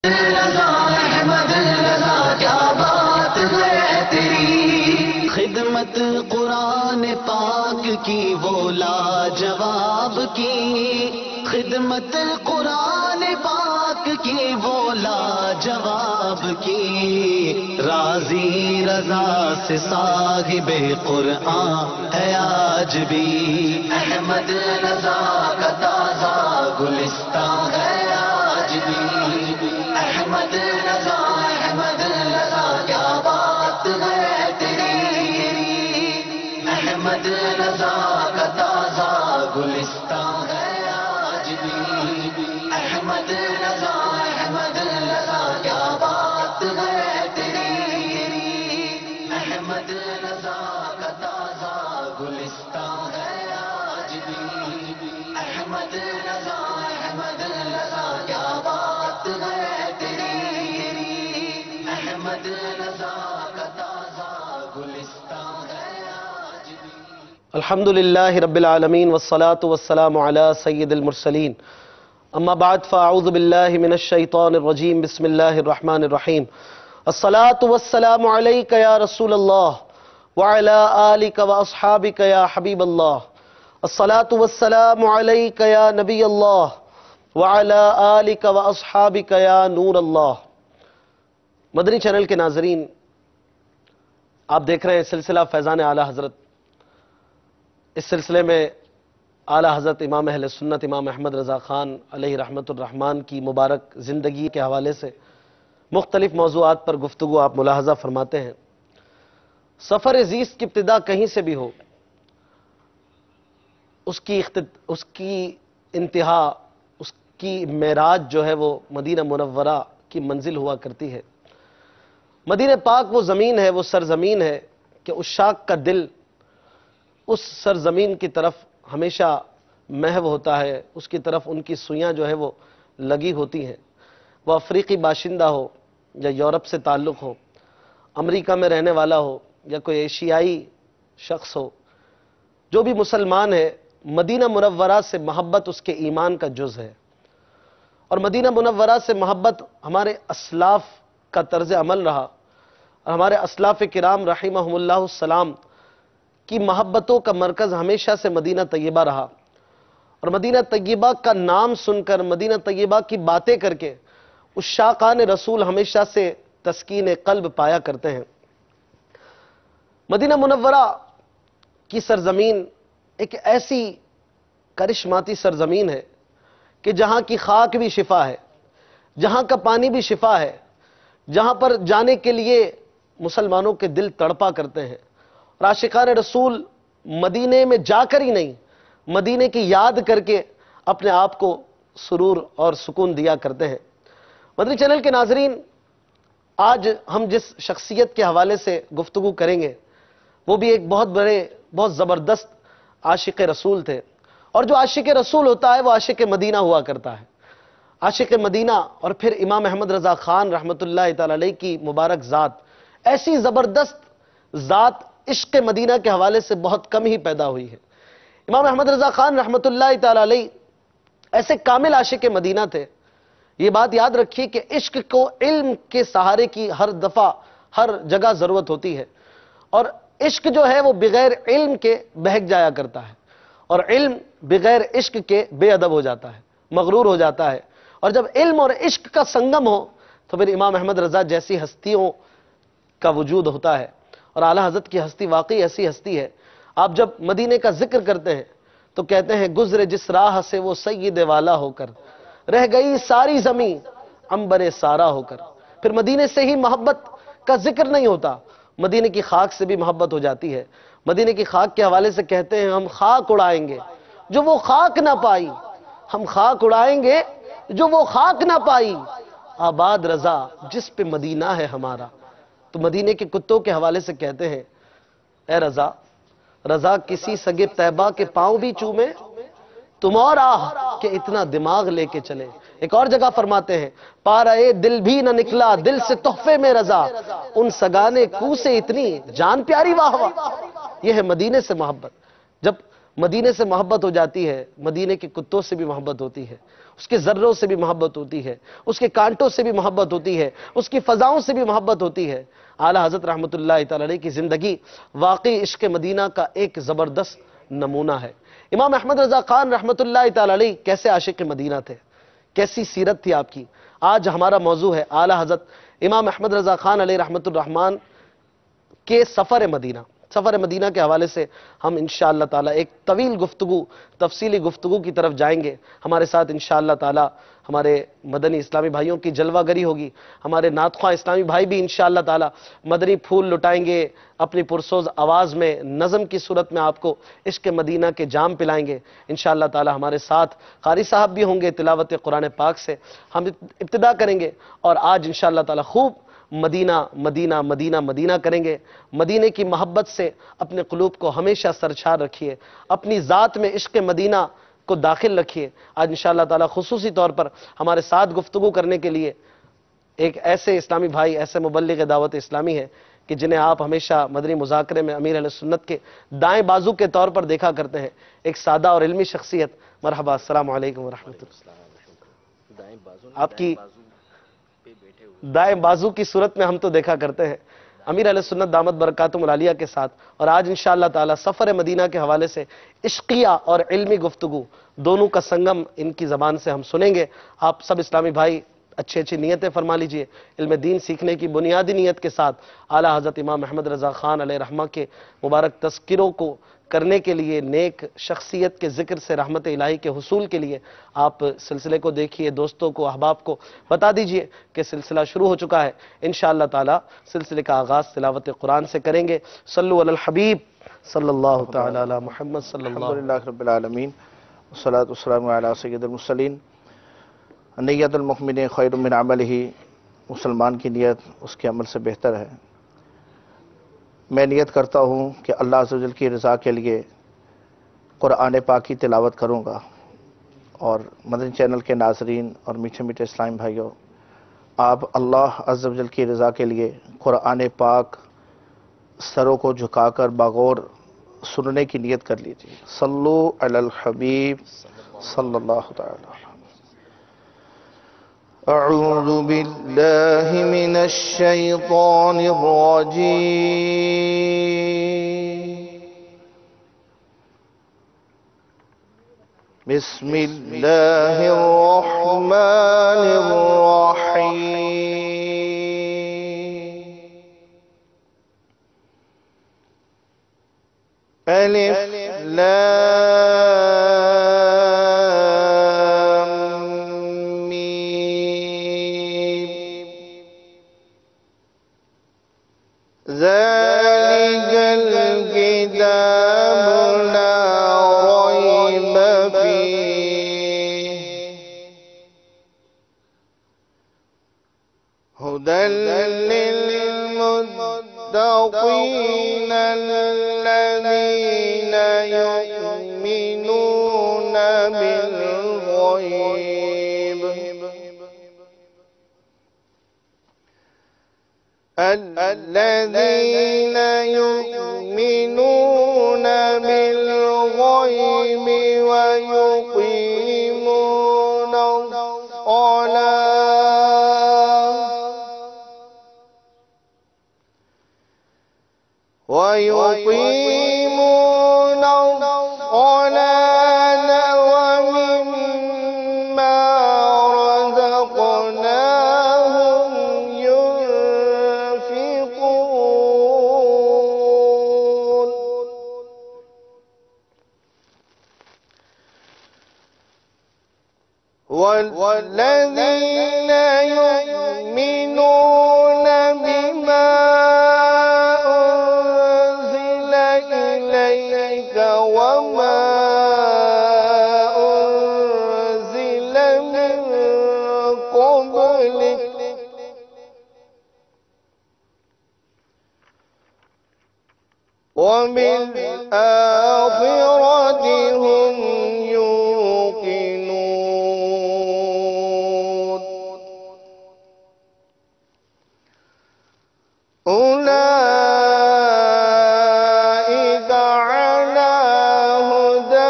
رضا احمد رضا کیا بات ہے تیری، خدمت قرآن پاک کی وہ لاجواب کی، خدمت قرآن پاک کی وہ لاجواب کی، راضی رضا سے صاحب قرآن ہے آج بھی، احمد رضا کا تازہ گلستان ہے آج بھی، احمد رضا کیا بات ہے تیری، احمد رضا کا تازہ گلستان ہے آج بھی، احمد رضا کیا بات ہے تیری، احمد رضا کا تازہ گلستان ہے آج بھی، احمد رضا کیا بات ہے تیری، احمد رضا کا تازہ گلستان ہے آج بھی۔ الحمدللہ رب العالمین والصلاة والسلام علی سید المرسلین، اما بعد فاعوذ باللہ من الشیطان الرجیم، بسم اللہ الرحمن الرحیم، الصلاة والسلام علیک یا رسول اللہ وعلی آلک واصحابک یا حبیب اللہ، الصلاة والسلام علیک یا نبی اللہ وعلی آلک واصحابک یا نور اللہ۔ مدنی چینل کے ناظرین، آپ دیکھ رہے ہیں سلسلہ فیضان اعلی حضرت۔ اس سلسلے میں اعلی حضرت امام اہل سنت امام احمد رضا خان علیہ رحمت الرحمن کی مبارک زندگی کے حوالے سے مختلف موضوعات پر گفتگو آپ ملاحظہ فرماتے ہیں۔ سفر زیست کی ابتدا کہیں سے بھی ہو، اس کی انتہا، اس کی معراج جو ہے وہ مدینہ منورہ کی منزل ہوا کرتی ہے۔ مدینہ پاک وہ زمین ہے، وہ سرزمین ہے کہ عشاق کا دل اس سرزمین کی طرف ہمیشہ محو ہوتا ہے، اس کی طرف ان کی سوئیاں جو ہے وہ لگی ہوتی ہیں۔ وہ افریقی باشندہ ہو یا یورپ سے تعلق ہو، امریکہ میں رہنے والا ہو یا کوئی ایشیائی شخص ہو، جو بھی مسلمان ہے، مدینہ منورہ سے محبت اس کے ایمان کا جز ہے۔ اور مدینہ منورہ سے محبت ہمارے اسلاف کا طرز عمل رہا، اور ہمارے اسلاف کرام رحمہم اللہ السلام کی محبتوں کا مرکز ہمیشہ سے مدینہ طیبہ رہا۔ اور مدینہ طیبہ کا نام سن کر، مدینہ طیبہ کی باتیں کر کے عشاقان رسول ہمیشہ سے تسکین قلب پایا کرتے ہیں۔ مدینہ منورہ کی سرزمین ایک ایسی کرشماتی سرزمین ہے کہ جہاں کی خاک بھی شفا ہے، جہاں کا پانی بھی شفا ہے، جہاں پر جانے کے لیے مسلمانوں کے دل تڑپا کرتے ہیں۔ اور عاشقان رسول مدینے میں جا کر ہی نہیں، مدینے کی یاد کر کے اپنے آپ کو سرور اور سکون دیا کرتے ہیں۔ مدنی چینل کے ناظرین، آج ہم جس شخصیت کے حوالے سے گفتگو کریں گے وہ بھی ایک بہت زبردست عاشق رسول تھے۔ اور جو عاشق رسول ہوتا ہے وہ عاشق مدینہ ہوا کرتا ہے۔ عاشق مدینہ اور پھر امام احمد رضا خان رحمت اللہ تعالی علیہ کی مبارک ذات، ایسی زبردست ذات عشق مدینہ کے حوالے سے بہت کم ہی پیدا ہوئی ہے۔ امام احمد رضا خان رحمت اللہ تعالی علیہ ایسے کامل عاشق مدینہ تھے۔ یہ بات یاد رکھیے کہ عشق کو علم کے سہارے کی ہر دفعہ ہر جگہ ضرورت ہوتی ہے، اور عشق جو ہے وہ بغیر علم کے بہک جایا کرتا ہے، اور علم بغیر عشق کے بے ادب ہو جاتا ہے، مغرور ہو جاتا ہے۔ اور جب علم اور عشق کا سنگم ہو تو پھر امام احمد رضا جیسی ہستیوں کا وجود ہوتا ہے۔ اور اعلیٰ حضرت کی ہستی واقعی ایسی ہستی ہے، آپ جب مدینے کا ذکر کرتے ہیں تو کہتے ہیں گزرے جس راہ سے وہ سید والا ہو کر، رہ گئی ساری زمین عنبر سارا ہو کر۔ پھر مدینے سے ہی محبت کا ذکر نہیں ہوتا، مدینے کی خاک سے بھی محبت ہو جاتی ہے۔ مدینے کی خاک کے حوالے سے کہتے ہیں ہم خاک اڑائیں گے جو وہ خاک نہ پائی، ہم خاک اڑائیں گے جو وہ خاک نہ پائی، آباد رضا جس پہ مدینہ ہے ہمارا۔ تو مدینے کے کتوں کے حوالے سے کہتے ہیں اے رضا، رضا کسی سگے طیبہ کے پاؤں بھی چومے، تم اور آہ کہ اتنا دماغ لے کے چلے۔ ایک اور جگہ فرماتے ہیں پارے دل بھی نہ نکلا دل سے تحفے میں رضا، ان سگانے کو سے اتنی جان پیاری واہ واہ۔ یہ ہے مدینے سے محبت۔ جب مدینے سے محبت ہو جاتی ہے، مدینے کے کتوں سے بھی محبت ہوتی ہے۔ اس کے ذروں سے بھی محبت ہوتی ہے، اس کے کانٹوں سے بھی محبت ہوتی ہے، اس کی فضاؤں سے بھی محبت ہوتی ہے۔ اعلیٰ حضرت رحمت اللہ تعالی علیہ کی زندگی واقعی عشق مدینہ کا ایک زبردست نمونہ ہے۔ امام احمد رضا خان رحمت اللہ تعالی علیہ کیسے عاشق مدینہ تھے، کیسی سیرت تھی آپ کی۔ آج ہمارا موضوع ہے اعلیٰ حضرت امام احمد رضا خان علیہ رحمت الرحمن کے سفر مدینہ۔ سفر مدینہ کے حوالے سے ہم انشاءاللہ تعالی ایک طویل گفتگو، تفصیلی گفتگو کی طرف جائیں گے۔ ہمارے ساتھ انشاءاللہ تعالی ہمارے مدنی اسلامی بھائیوں کی جلوہ گری ہوگی، ہمارے نعت خواہ اسلامی بھائی بھی انشاءاللہ تعالی مدنی پھول لٹائیں گے، اپنی پرسوز آواز میں نظم کی صورت میں آپ کو عشق مدینہ کے جام پلائیں گے۔ انشاءاللہ تعالی ہمارے ساتھ قاری صاحب بھی ہوں گے تلاوت قرآن پاک سے۔ ہم ابتدا کریں گے اور آج انشاءاللہ تعالی خوب مدینہ مدینہ مدینہ مدینہ کریں گے۔ مدینے کی محبت سے اپنے قلوب کو ہمیشہ سرشار رکھیے، اپنی ذات میں عشق مدینہ کو داخل رکھیے۔ آج انشاءاللہ تعالی خصوصی طور پر ہمارے ساتھ گفتگو کرنے کے لیے ایک ایسے اسلامی بھائی، ایسے مبلغ دعوت اسلامی ہیں کہ جنہیں آپ ہمیشہ مدنی مذاکرے میں امیر اہل سنت کے دائیں بازو کے طور پر دیکھا کرتے ہیں، ایک سادہ اور علمی شخصیت۔ مرحبا، السلام علیکم ورحمۃ اللہ۔ آپ کی دائیں بازو کی صورت میں ہم تو دیکھا کرتے ہیں امیر اہل سنت دامت برکاتہم العالیہ کے ساتھ، اور آج انشاءاللہ تعالی سفر مدینہ کے حوالے سے عشقیہ اور علمی گفتگو دونوں کا سنگم ان کی زبان سے ہم سنیں گے۔ آپ سب اسلامی بھائی اچھی اچھی نیتیں فرما لیجئے۔ علم دین سیکھنے کی بنیادی نیت کے ساتھ اعلیٰ حضرت امام احمد رضا خان علیہ رحمہ کے مبارک تذکروں کو کرنے کے لیے، نیک شخصیت کے ذکر سے رحمت الہی کے حصول کے لیے آپ سلسلے کو دیکھیے، دوستوں کو، احباب کو بتا دیجئے کہ سلسلہ شروع ہو چکا ہے۔ انشاءاللہ تعالی سلسلے کا آغاز تلاوت قرآن سے کریں گے۔ صلو علی الحبیب صلی اللہ تعالی علی محمد صلی اللہ علیہ الحمدللہ رب العالمین والصلاة والسلام علی سید المرسلین۔ نیت المؤمن خیر من عملہ، مسلمان کی نیت اس کے عمل سے بہتر ہے۔ میں نیت کرتا ہوں کہ اللہ عز و جل کی رضا کے لیے قرآن پاک کی تلاوت کروں گا، اور مدنی چینل کے ناظرین اور میٹھے میٹھے اسلام بھائیوں، آپ اللہ عز و جل کی رضا کے لیے قرآن پاک سروں کو جھکا کر باغور سننے کی نیت کر لیجیے۔ صلو علی الحبیب صلی اللہ تعالی علیہ وسلم۔ اعوذ باللہ من الشیطان الرجیم، بسم اللہ الرحمن الرحیم۔ الف لام میم، ذالک الکتاب لا ریب فیہ، ھدی للمتقین الذین یؤمنون بالغیب، الذین یؤمنون بالغیب ویقیمون الصلاة ومما رزقناهم ينفقون، والذين يؤمنون بما أنزل إليك وما أنزل من قبلك وبالآخرة هم يوقنون، أولئك على هدى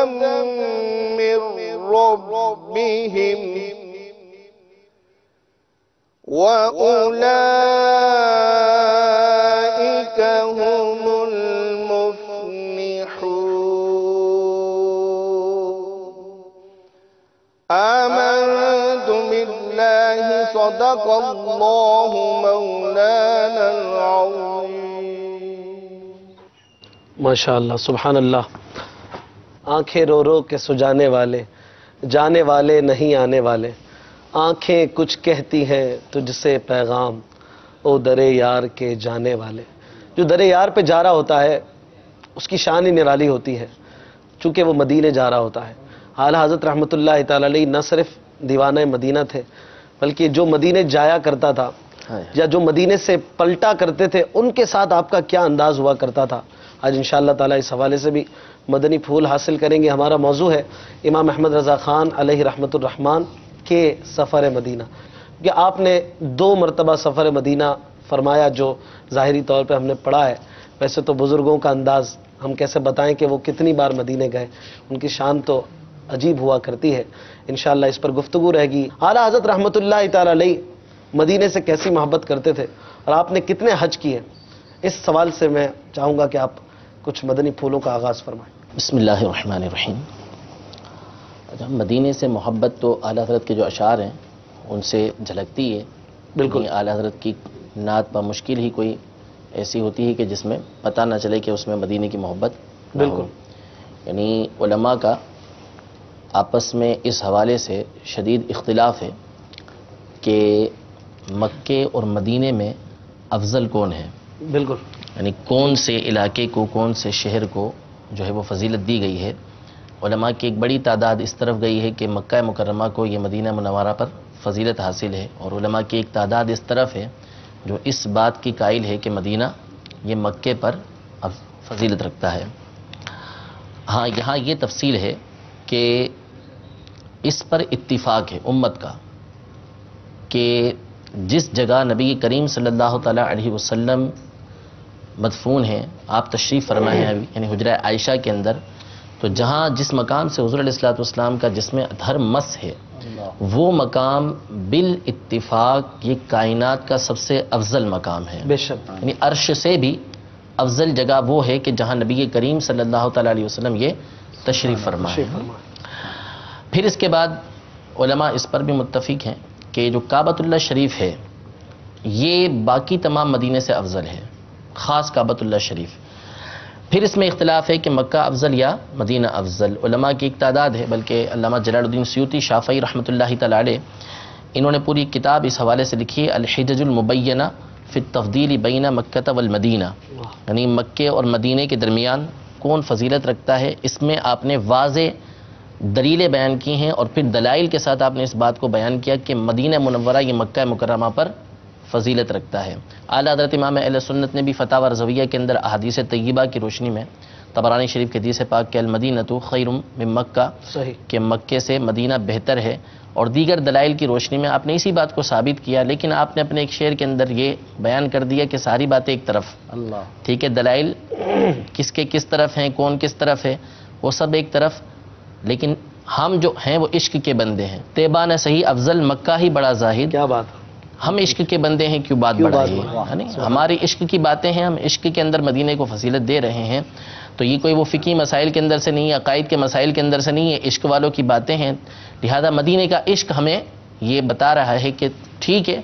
من ربهم وَأُولَئِكَ هُمُ الْمُفْلِحُونَ آمنت بالله صدق الله مولانا العظيم. ماشاء اللہ، سبحان اللہ. آنکھیں رو رو کے سجانے والے، جانے والے نہیں آنے والے. آنکھیں کچھ کہتی ہیں تجھ سے پیغام، او درے یار کے جانے والے. جو درے یار پہ جا رہا ہوتا ہے اس کی شان ہی نرالی ہوتی ہے، چونکہ وہ مدینے جا رہا ہوتا ہے. اعلیٰ حضرت رحمۃ اللہ تعالی علیہ نہ صرف دیوانہ مدینہ تھے، بلکہ جو مدینے جایا کرتا تھا یا جو مدینے سے پلٹا کرتے تھے ان کے ساتھ آپ کا کیا انداز ہوا کرتا تھا. آج انشاءاللہ تعالی اس حوالے سے بھی مدنی پھول حاصل کریں گے. ہمارا موضوع ہے امام احمد رضا خان علیہ رحمۃ الرحمن کے سفر مدینہ. کہ آپ نے 2 مرتبہ سفر مدینہ فرمایا جو ظاہری طور پہ ہم نے پڑھا ہے. ویسے تو بزرگوں کا انداز ہم کیسے بتائیں کہ وہ کتنی بار مدینے گئے، ان کی شان تو عجیب ہوا کرتی ہے. انشاءاللہ اس پر گفتگو رہے گی. اعلیٰ حضرت رحمۃ اللہ تعالی علیہ مدینے سے کیسی محبت کرتے تھے اور آپ نے کتنے حج کیے، اس سوال سے میں چاہوں گا کہ آپ کچھ مدنی پھولوں کا آغاز فرمائیں. بسم اللہ الرحمن الرحیم. مدینے سے محبت تو اعلیٰ حضرت کے جو اشعار ہیں ان سے جھلکتی ہے. بالکل. اعلیٰ حضرت کی نعت پر مشکل ہی کوئی ایسی ہوتی ہے کہ جس میں پتہ نہ چلے کہ اس میں مدینے کی محبت نہ ہو. بالکل. یعنی علماء کا آپس میں اس حوالے سے شدید اختلاف ہے کہ مکے اور مدینے میں افضل کون ہے. بالکل. یعنی کون سے علاقے کو، کون سے شہر کو جو ہے وہ فضیلت دی گئی ہے. علماء کی ایک بڑی تعداد اس طرف گئی ہے کہ مکہ مکرمہ کو یہ مدینہ منورہ پر فضیلت حاصل ہے، اور علماء کی ایک تعداد اس طرف ہے جو اس بات کی قائل ہے کہ مدینہ یہ مکے پر اب فضیلت رکھتا ہے. ہاں یہاں یہ تفصیل ہے کہ اس پر اتفاق ہے امت کا کہ جس جگہ نبی کریم صلی اللہ تعالی علیہ وسلم مدفون ہیں، آپ تشریف فرمائے ہیں ابھی، یعنی حجرہ عائشہ کے اندر، تو جہاں جس مقام سے حضور علیہ الصلوۃ والسلام کا جسم اطہر مس ہے، وہ مقام بالاتفاق یہ کائنات کا سب سے افضل مقام ہے. بے شک. یعنی عرش سے بھی افضل جگہ وہ ہے کہ جہاں نبی کریم صلی اللہ تعالی علیہ وسلم یہ تشریف فرمائے. پھر اس کے بعد علماء اس پر بھی متفق ہیں کہ جو کعبۃ اللہ شریف ہے یہ باقی تمام مدینے سے افضل ہے، خاص کعبۃ اللہ شریف. پھر اس میں اختلاف ہے کہ مکہ افضل یا مدینہ افضل. علماء کی ایک تعداد ہے، بلکہ علامہ جلال الدین سیوطی شافعی رحمۃ اللہ تعالی علیہ انہوں نے پوری کتاب اس حوالے سے لکھی ہے، الحجج المبینہ فی التفضیل بین مکہ والمدینہ. یعنی مکے اور مدینے کے درمیان کون فضیلت رکھتا ہے، اس میں آپ نے واضح دلیلیں بیان کی ہیں، اور پھر دلائل کے ساتھ آپ نے اس بات کو بیان کیا کہ مدینہ منورہ یہ مکہ مکرمہ پر فضیلت رکھتا ہے. اعلیٰ حضرت امام اہل سنت نے بھی فتاوی رضویہ کے اندر احادیث طیبہ کی روشنی میں طبرانی شریف کے حدیث پاک کہ المدینۃ خیر من مکہ، صحیح، کہ مکے سے مدینہ بہتر ہے، اور دیگر دلائل کی روشنی میں آپ نے اسی بات کو ثابت کیا. لیکن آپ نے اپنے ایک شعر کے اندر یہ بیان کر دیا کہ ساری باتیں ایک طرف، اللہ، ٹھیک ہے، دلائل کس کے کس طرف ہیں، کون کس طرف ہے، وہ سب ایک طرف، لیکن ہم جو ہیں وہ عشق کے بندے ہیں. طیبہ نہ صحیح افضل مکہ ہی بڑا زاہد. کیا بات. ہم عشق کے بندے ہیں کیوں بات بڑھائیں، یعنی ہماری عشق کی باتیں ہیں، ہم عشق کے اندر مدینے کو فضیلت دے رہے ہیں. تو یہ کوئی وہ فقہی مسائل کے اندر سے نہیں ہے، عقائد کے مسائل کے اندر سے نہیں ہے، عشق والوں کی باتیں ہیں. لہذا مدینے کا عشق ہمیں یہ بتا رہا ہے کہ ٹھیک ہے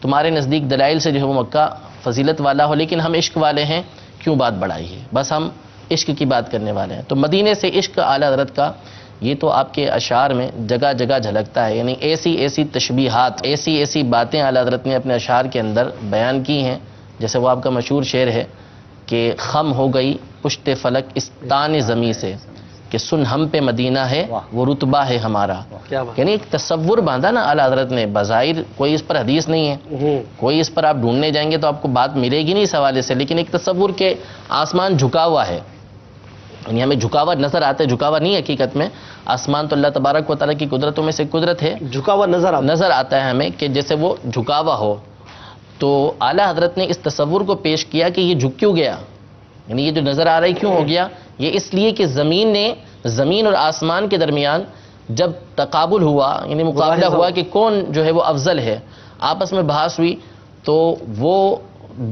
تمہارے نزدیک دلائل سے جو ہے وہ مکہ فضیلت والا ہو، لیکن ہم عشق والے ہیں، کیوں بات بڑھائی ہے، بس ہم عشق کی بات کرنے والے ہیں. تو مدینے سے عشق اعلیٰ حضرت کا یہ تو آپ کے اشعار میں جگہ جگہ جھلکتا ہے. یعنی ایسی تشبیہات، ایسی باتیں اعلیٰ حضرت نے اپنے اشعار کے اندر بیان کی ہیں. جیسے وہ آپ کا مشہور شعر ہے کہ خم ہو گئی پشت فلک اس تان زمیں سے، کہ سن ہم پہ مدینہ ہے وہ رتبہ ہے ہمارا. یعنی ایک تصور باندھا نا اعلیٰ حضرت نے. بظاہر کوئی اس پر حدیث نہیں ہے، کوئی اس پر آپ ڈھونڈنے جائیں گے تو آپ کو بات ملے گی نہیں اس حوالے سے، لیکن ایک تصور کے آسمان جھکا ہوا ہے. یعنی ہمیں جھکاوا نظر آتا ہے، جھکاوا نہیں حقیقت میں، آسمان تو اللہ تبارک و تعالیٰ کی قدرتوں میں سے قدرت ہے، جھکاوا نظر آتا ہے ہمیں کہ جیسے وہ جھکاوا ہو. تو اعلیٰ حضرت نے اس تصور کو پیش کیا کہ یہ جھک کیوں گیا، یعنی یہ جو نظر آ رہا ہے کیوں ہو گیا. یہ اس لیے کہ زمین اور آسمان کے درمیان جب تقابل ہوا، یعنی مقابلہ ہوا کہ کون جو ہے وہ افضل ہے، آپس میں بحث ہوئی تو وہ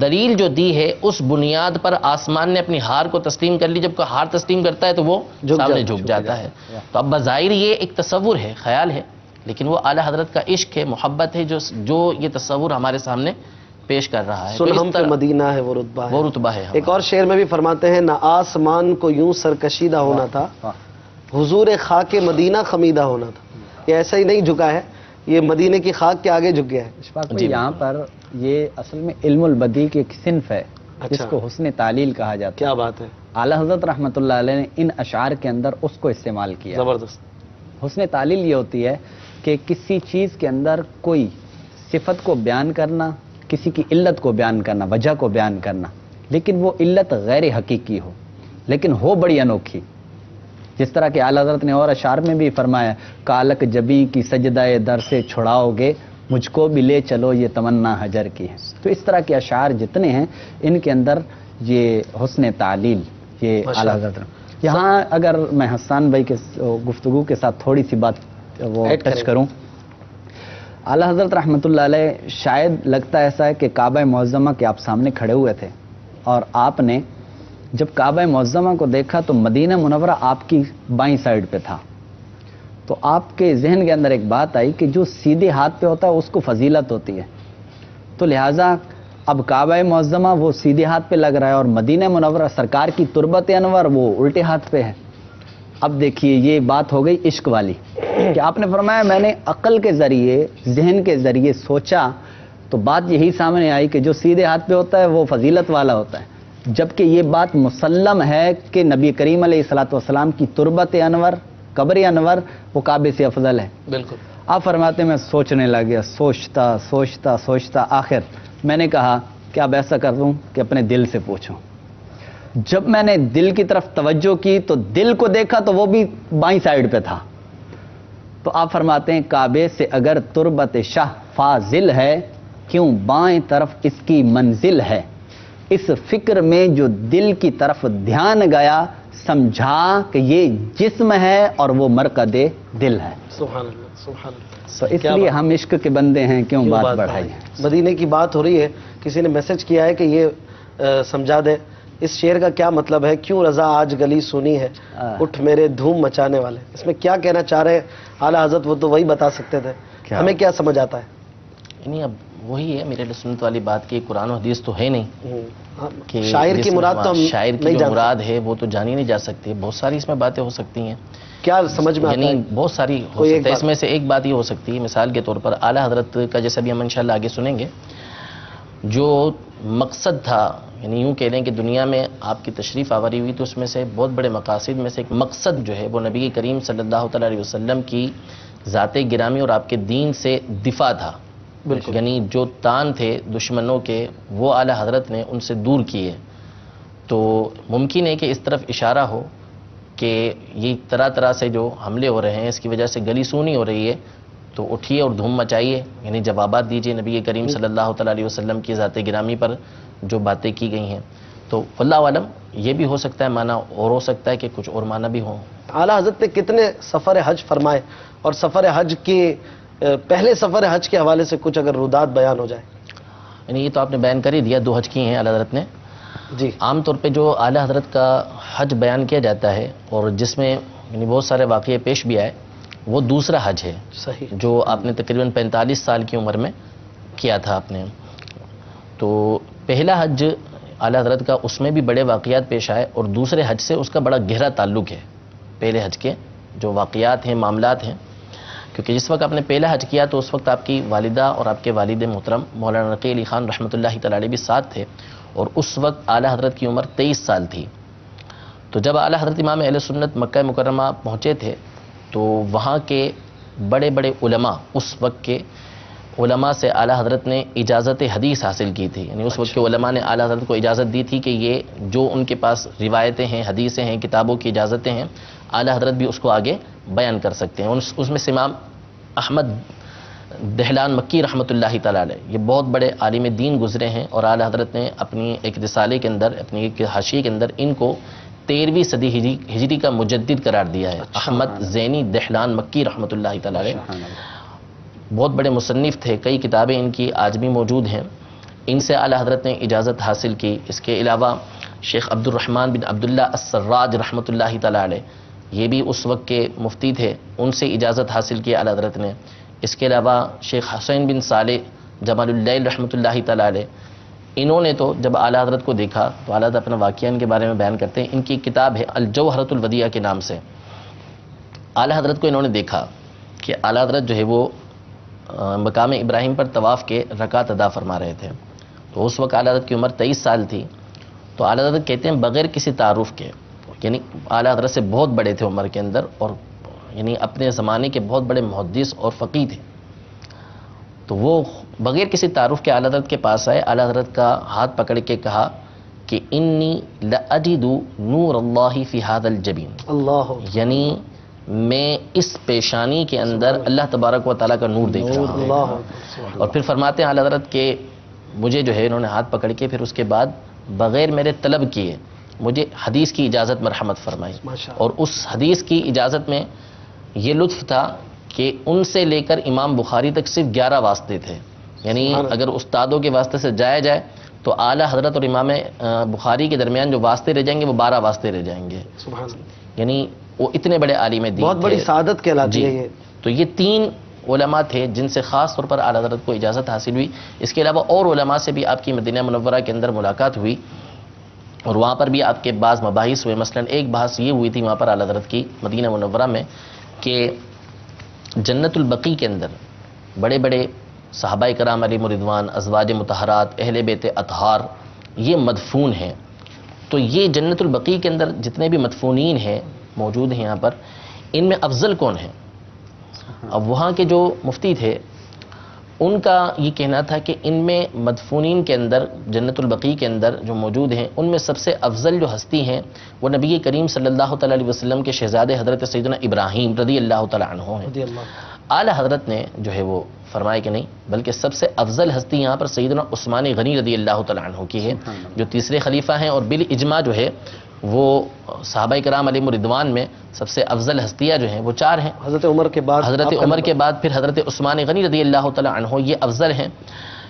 دلیل جو دی ہے اس بنیاد پر آسمان نے اپنی ہار کو تسلیم کر لی. جب کوئی ہار تسلیم کرتا ہے تو وہ سامنے جھک جاتا ہے. تو اب بظاہر یہ ایک تصور ہے, خیال ہے, لیکن وہ اعلیٰ حضرت کا عشق ہے, محبت ہے, جو یہ تصور ہمارے سامنے پیش کر رہا ہے. ہم پہ مدینہ ہے وہ رتبہ ہے. ایک اور شعر میں بھی فرماتے ہیں, نہ آسمان کو یوں سرکشیدہ ہونا تھا, حضور خاک مدینہ خمیدہ ہونا تھا. یہ ایسا ہی نہیں جھکا ہے, یہ مدینے کی خاک کے آگے جھک گیا ہے. یہاں پر یہ اصل میں علم البدیع کی ایک صنف ہے جس کو حسن تعلیل کہا جاتا ہے. کیا بات ہے. اعلیٰ حضرت رحمۃ اللہ علیہ نے ان اشعار کے اندر اس کو استعمال کیا. زبردست. حسن تعلیل یہ ہوتی ہے کہ کسی چیز کے اندر کوئی صفت کو بیان کرنا, کسی کی علت کو بیان کرنا, وجہ کو بیان کرنا, لیکن وہ علت غیر حقیقی ہو لیکن ہو بڑی انوکھی. جس طرح کہ اعلیٰ حضرت نے اور اشعار میں بھی فرمایا, کالک جبیں کی سجدہ در سے چھڑاؤ گے, مجھ کو بھی لے چلو یہ تمنا حجر کی ہے. تو اس طرح کے اشعار جتنے ہیں ان کے اندر یہ حسن تعلیل, یہ اعلیٰ حضرت. یہاں اگر میں حسان بھائی کے گفتگو کے ساتھ تھوڑی سی بات وہ ٹچ کروں, اعلیٰ حضرت رحمۃ اللہ علیہ شاید لگتا ایسا ہے کہ کعبہ معظمہ کے آپ سامنے کھڑے ہوئے تھے اور آپ نے جب کعبہ معظمہ کو دیکھا تو مدینہ منورہ آپ کی بائیں سائڈ پہ تھا. تو آپ کے ذہن کے اندر ایک بات آئی کہ جو سیدھے ہاتھ پہ ہوتا ہے اس کو فضیلت ہوتی ہے, تو لہٰذا اب کعبہ معظمہ وہ سیدھے ہاتھ پہ لگ رہا ہے اور مدینہ منورہ سرکار کی تربت انور وہ الٹے ہاتھ پہ ہے. اب دیکھیے یہ بات ہو گئی عشق والی کہ آپ نے فرمایا میں نے عقل کے ذریعے, ذہن کے ذریعے سوچا تو بات یہی سامنے آئی کہ جو سیدھے ہاتھ پہ ہوتا ہے وہ فضیلت والا ہوتا ہے, جبکہ یہ بات مسلم ہے کہ نبی کریم علیہ الصلوۃ والسلام کی تربت انور, قبر انور وہ کعبے سے افضل ہے. بالکل. آپ فرماتے میں سوچنے لگا, سوچتا آخر میں نے کہا کہ اب ایسا کر دوں کہ اپنے دل سے پوچھوں. جب میں نے دل کی طرف توجہ کی تو دل کو دیکھا تو وہ بھی بائیں سائڈ پہ تھا. تو آپ فرماتے ہیں کعبے سے اگر تربت شاہ فاضل ہے, کیوں بائیں طرف اس کی منزل ہے. اس فکر میں جو دل کی طرف دھیان گیا, سمجھا کہ یہ جسم ہے اور وہ مرکز دل ہے. سبحان اللہ, سبحان اللہ. تو اس لیے ہم عشق کے بندے ہیں, کیوں بات بڑھائی. مدینے کی بات ہو رہی ہے, کسی نے میسج کیا ہے کہ یہ سمجھا دے اس شعر کا کیا مطلب ہے, کیوں رضا آج گلی سنی ہے, اٹھ میرے دھوم مچانے والے. اس میں کیا کہنا چاہ رہے ہیں اعلیٰ حضرت, وہ تو وہی بتا سکتے تھے, ہمیں کیا سمجھ آتا ہے. نہیں, اب وہی ہے میرے لیے سنت والی بات کہ قرآن و حدیث تو ہے نہیں, کہ شاعر کی مراد تو شاعر کی جو مراد ہے وہ تو جانی نہیں جا سکتی. بہت ساری اس میں باتیں ہو سکتی ہیں, کیا سمجھ میں یعنی بہت ساری ہو سکتا ہے. اس میں سے ایک بات یہ ہو سکتی ہے, مثال کے طور پر اعلیٰ حضرت کا جیسا بھی ہم انشاءاللہ آگے سنیں گے, جو مقصد تھا, یعنی یوں کہہ لیں کہ دنیا میں آپ کی تشریف آوری ہوئی تو اس میں سے بہت بڑے مقاصد میں سے ایک مقصد جو ہے وہ نبی کریم صلی اللہ تعالیٰ علیہ وسلم کی ذات گرامی اور آپ کے دین سے دفاع تھا. یعنی جو تان تھے دشمنوں کے وہ اعلیٰ حضرت نے ان سے دور کیے. تو ممکن ہے کہ اس طرف اشارہ ہو کہ یہ طرح طرح سے جو حملے ہو رہے ہیں اس کی وجہ سے گلی سونی ہو رہی ہے, تو اٹھیے اور دھوم مچائیے, یعنی جوابات دیجیے نبی کریم صلی اللہ تعالیٰ علیہ وسلم کی ذات گرامی پر جو باتیں کی گئی ہیں. تو واللہ عالم یہ بھی ہو سکتا ہے معنی, اور ہو سکتا ہے کہ کچھ اور معنی بھی ہوں. اعلیٰ حضرت نے کتنے سفر حج فرمائے, اور سفر حج کے پہلے سفر حج کے حوالے سے کچھ اگر رودات بیان ہو جائے. یعنی یہ تو آپ نے بیان کر ہی دیا, 2 حج کیے ہیں اعلیٰ حضرت نے. جی, عام طور پہ جو اعلیٰ حضرت کا حج بیان کیا جاتا ہے اور جس میں یعنی بہت سارے واقعے پیش بھی آئے, وہ دوسرا حج ہے. صحیح. جو آپ نے تقریباً 45 سال کی عمر میں کیا تھا آپ نے. تو پہلا حج اعلیٰ حضرت کا, اس میں بھی بڑے واقعات پیش آئے, اور دوسرے حج سے اس کا بڑا گہرا تعلق ہے. پہلے حج کے جو واقعات ہیں, معاملات ہیں, کیونکہ جس وقت آپ نے پہلا حج کیا تو اس وقت آپ کی والدہ اور آپ کے والد محترم مولانا نقی علی خان رحمۃ اللہ تعالیٰ علیہ بھی ساتھ تھے, اور اس وقت اعلیٰ حضرت کی عمر 23 سال تھی. تو جب اعلیٰ حضرت امام اہل سنت مکہ مکرمہ پہنچے تھے تو وہاں کے بڑے بڑے علماء, اس وقت کے علماء سے اعلیٰ حضرت نے اجازت حدیث حاصل کی تھی. یعنی اس وقت کے علماء نے اعلیٰ حضرت کو اجازت دی تھی کہ یہ جو ان کے پاس روایتیں ہیں, حدیثیں ہیں, کتابوں کی اجازتیں ہیں, اعلیٰ حضرت بھی اس کو آگے بیان کر سکتے ہیں. اس میں سے امام احمد دہلان مکی رحمۃ اللہ تعالیٰ علیہ, یہ بہت بڑے عالم دین گزرے ہیں, اور اعلیٰ حضرت نے اپنی ایک رسالے کے اندر, اپنی ایک حاشیے کے اندر ان کو 13ویں صدی ہجری کا مجدد قرار دیا ہے. احمد زینی دہلان مکی رحمۃ اللہ تعالیٰ علیہ. بہت بڑے مصنف تھے، کئی کتابیں ان کی آج بھی موجود ہیں، ان سے اعلیٰ حضرت نے اجازت حاصل کی۔ اس کے علاوہ شیخ عبد الرحمن بن عبداللہ السراج رحمۃ اللہ تعالی علیہ، یہ بھی اس وقت کے مفتی تھے، ان سے اجازت حاصل کی اعلیٰ حضرت نے۔ اس کے علاوہ شیخ حسین بن صالح جمال اللیل رحمۃ اللہ تعالی علیہ، انہوں نے تو جب اعلیٰ حضرت کو دیکھا تو اعلیٰ حضرت اپنا واقعہ ان کے بارے میں بیان کرتے ہیں، ان کی کتاب ہے الجوہرۃ الودیعہ کے نام سے۔ اعلیٰ حضرت کو انہوں نے دیکھا کہ اعلیٰ حضرت جو ہے وہ مقام ابراہیم پر طواف کے رکعت ادا فرما رہے تھے، تو اس وقت اعلیٰ حضرت کی عمر 23 سال تھی، تو اعلیٰ حضرت کہتے ہیں بغیر کسی تعارف کے، یعنی اعلیٰ حضرت سے بہت بڑے تھے عمر کے اندر، اور یعنی اپنے زمانے کے بہت بڑے محدث اور فقیہ تھے، تو وہ بغیر کسی تعارف کے اعلیٰ حضرت کے پاس آئے، اعلیٰ حضرت کا ہاتھ پکڑ کے کہا کہ انی لاجد نور اللہ فی ھذا الجبین، اللہ یعنی میں اس پیشانی کے اندر اللہ تبارک و تعالیٰ کا نور دیکھ رہا ہوں۔ اللہ اور پھر فرماتے ہیں اعلیٰ حضرت کہ مجھے جو ہے انہوں نے ہاتھ پکڑ کے پھر اس کے بعد بغیر میرے طلب کیے مجھے حدیث کی اجازت مرحمت فرمائی، ماشاء اللہ۔ اور اس حدیث کی اجازت میں یہ لطف تھا کہ ان سے لے کر امام بخاری تک صرف 11 واسطے تھے، یعنی اگر استادوں کے واسطے سے جایا جائے تو اعلیٰ حضرت اور امام بخاری کے درمیان جو واسطے رہ جائیں گے وہ 12 واسطے رہ جائیں گے، سبحان اللہ، یعنی وہ اتنے بڑے عالم دین بہت بڑی تھے۔ سعادت کہلاتی ہے یہ۔ تو یہ 3 علماء تھے جن سے خاص طور پر اعلیٰ حضرت کو اجازت حاصل ہوئی۔ اس کے علاوہ اور علماء سے بھی آپ کی مدینہ منورہ کے اندر ملاقات ہوئی، اور وہاں پر بھی آپ کے بعض مباحث ہوئے، مثلا ایک بحث یہ ہوئی تھی وہاں پر اعلیٰ حضرت کی مدینہ منورہ میں کہ جنت البقیع کے اندر بڑے بڑے صحابہ کرام علیہم رضوان، ازواج مطہرات، اہل بیت اطہار یہ مدفون ہیں، تو یہ جنت البقیع کے اندر جتنے بھی مدفونین ہیں موجود ہیں یہاں پر، ان میں افضل کون ہیں؟ اب وہاں کے جو مفتی تھے ان کا یہ کہنا تھا کہ ان میں مدفونین کے اندر جنت البقیع کے اندر جو موجود ہیں ان میں سب سے افضل جو ہستی ہیں وہ نبی کریم صلی اللہ تعالی علیہ وسلم کے شہزادے حضرت سیدنا ابراہیم رضی اللہ تعالی عنہ ہیں۔ رضی اللہ اعلیٰ حضرت نے جو ہے وہ فرمایا کہ نہیں، بلکہ سب سے افضل ہستی یہاں پر سیدنا عثمان غنی رضی اللہ تعالی عنہ کی ہے، جو تیسرے خلیفہ ہیں، اور بالاجماع جو ہے وہ صحابہ کرام علیہم رضوان میں سب سے افضل ہستیاں جو ہیں وہ 4 ہیں۔ حضرت عمر کے بعد حضرت عمر کے بعد پھر حضرت عثمان غنی رضی اللہ تعالی عنہ یہ افضل ہیں،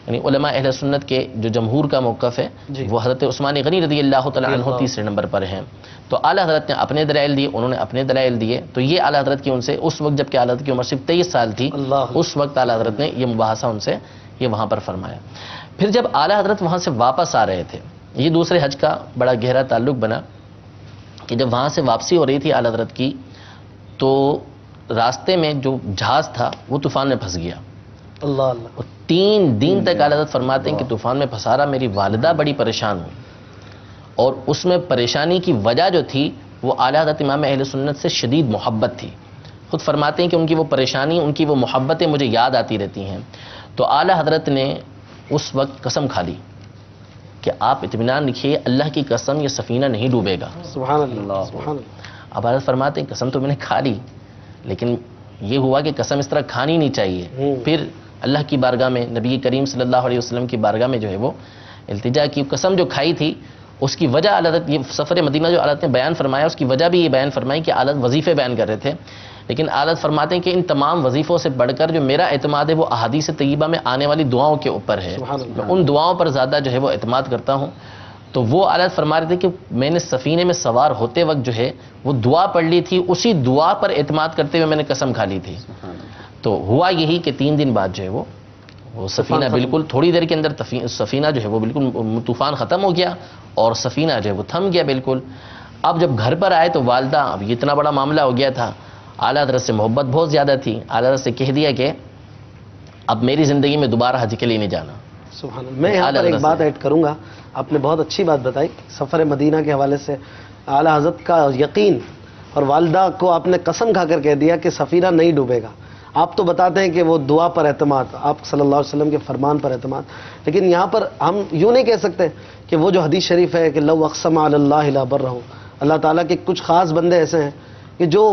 یعنی علماء اہل سنت کے جو جمہور کا موقف ہے جی۔ وہ حضرت عثمان غنی رضی اللہ تعالی عنہ تیسرے نمبر پر ہیں۔ تو اعلیٰ حضرت نے اپنے دلائل دیے، انہوں نے اپنے دلائل دیے، تو یہ اعلیٰ حضرت کی ان سے اس وقت جب کہ اعلیٰ حضرت کی عمر صرف 23 سال تھی، اللہ اس وقت اعلیٰ حضرت نے یہ مباحثہ ان سے یہ وہاں پر فرمایا۔ پھر جب اعلیٰ حضرت وہاں سے واپس آ رہے تھے، یہ دوسرے حج کا بڑا گہرا تعلق بنا کہ جب وہاں سے واپسی ہو رہی تھی اعلیٰ حضرت کی تو راستے میں جو جہاز تھا وہ طوفان میں پھنس گیا، اللہ اللہ اور 3 دن تک اعلیٰ حضرت فرماتے ہیں کہ طوفان میں پھنسا رہا، میری والدہ بڑی پریشان ہوئی، اور اس میں پریشانی کی وجہ جو تھی وہ اعلیٰ حضرت امام اہل سنت سے شدید محبت تھی۔ خود فرماتے ہیں کہ ان کی وہ پریشانی، ان کی وہ محبتیں مجھے یاد آتی رہتی ہیں۔ تو اعلیٰ حضرت نے اس وقت قسم کھا لی کہ آپ اطمینان رکھیے، اللہ کی قسم یہ سفینہ نہیں ڈوبے گا۔ سبحان اللہ سبحان اللہ۔ اب حضرت فرماتے ہیں قسم تو میں نے کھا لی، لیکن یہ ہوا کہ قسم اس طرح کھانی نہیں چاہیے۔ پھر اللہ کی بارگاہ میں، نبی کریم صلی اللہ علیہ وسلم کی بارگاہ میں جو ہے وہ التجا کی، قسم جو کھائی تھی اس کی وجہ حضرت یہ سفر مدینہ جو حضرت نے بیان فرمایا اس کی وجہ بھی یہ بیان فرمائی کہ حضرت وظیفے بیان کر رہے تھے، لیکن حضرت فرماتے ہیں کہ ان تمام وظیفوں سے بڑھ کر جو میرا اعتماد ہے وہ احادیث طیبہ میں آنے والی دعاؤں کے اوپر ہے، میں ان دعاؤں پر زیادہ جو ہے وہ اعتماد کرتا ہوں۔ تو وہ حضرت فرما رہے تھے کہ میں نے سفینے میں سوار ہوتے وقت جو ہے وہ دعا پڑھ لی تھی، اسی دعا پر اعتماد کرتے ہوئے میں نے قسم کھا لی تھی۔ تو ہوا یہی کہ 3 دن بعد جو ہے وہ سفینہ بالکل تھوڑی دیر کے اندر سفینہ جو ہے وہ بالکل طوفان ختم ہو گیا اور سفینہ جو ہے وہ تھم گیا بالکل۔ اب جب گھر پر آئے تو والدہ، اب یہ اتنا بڑا معاملہ ہو گیا تھا، اعلیٰ حضرت سے محبت بہت زیادہ تھی، اعلیٰ حضرت سے کہہ دیا کہ اب میری زندگی میں دوبارہ حج کے لیے نہیں جانا۔ سبحان اللہ۔ میں یہاں پر ایک بات ایڈ کروں گا، آپ نے بہت اچھی بات بتائی سفر مدینہ کے حوالے سے، اعلیٰ حضرت کا یقین اور والدہ کو آپ نے قسم کھا کر کہہ دیا کہ سفینہ نہیں ڈوبے گا۔ آپ تو بتاتے ہیں کہ وہ دعا پر اعتماد، آپ صلی اللہ علیہ وسلم کے فرمان پر اعتماد، لیکن یہاں پر ہم یوں نہیں کہہ سکتے کہ وہ جو حدیث شریف ہے کہ لو اقسم علی اللہ لا برہ، اللہ تعالیٰ کے کچھ خاص بندے ایسے ہیں کہ جو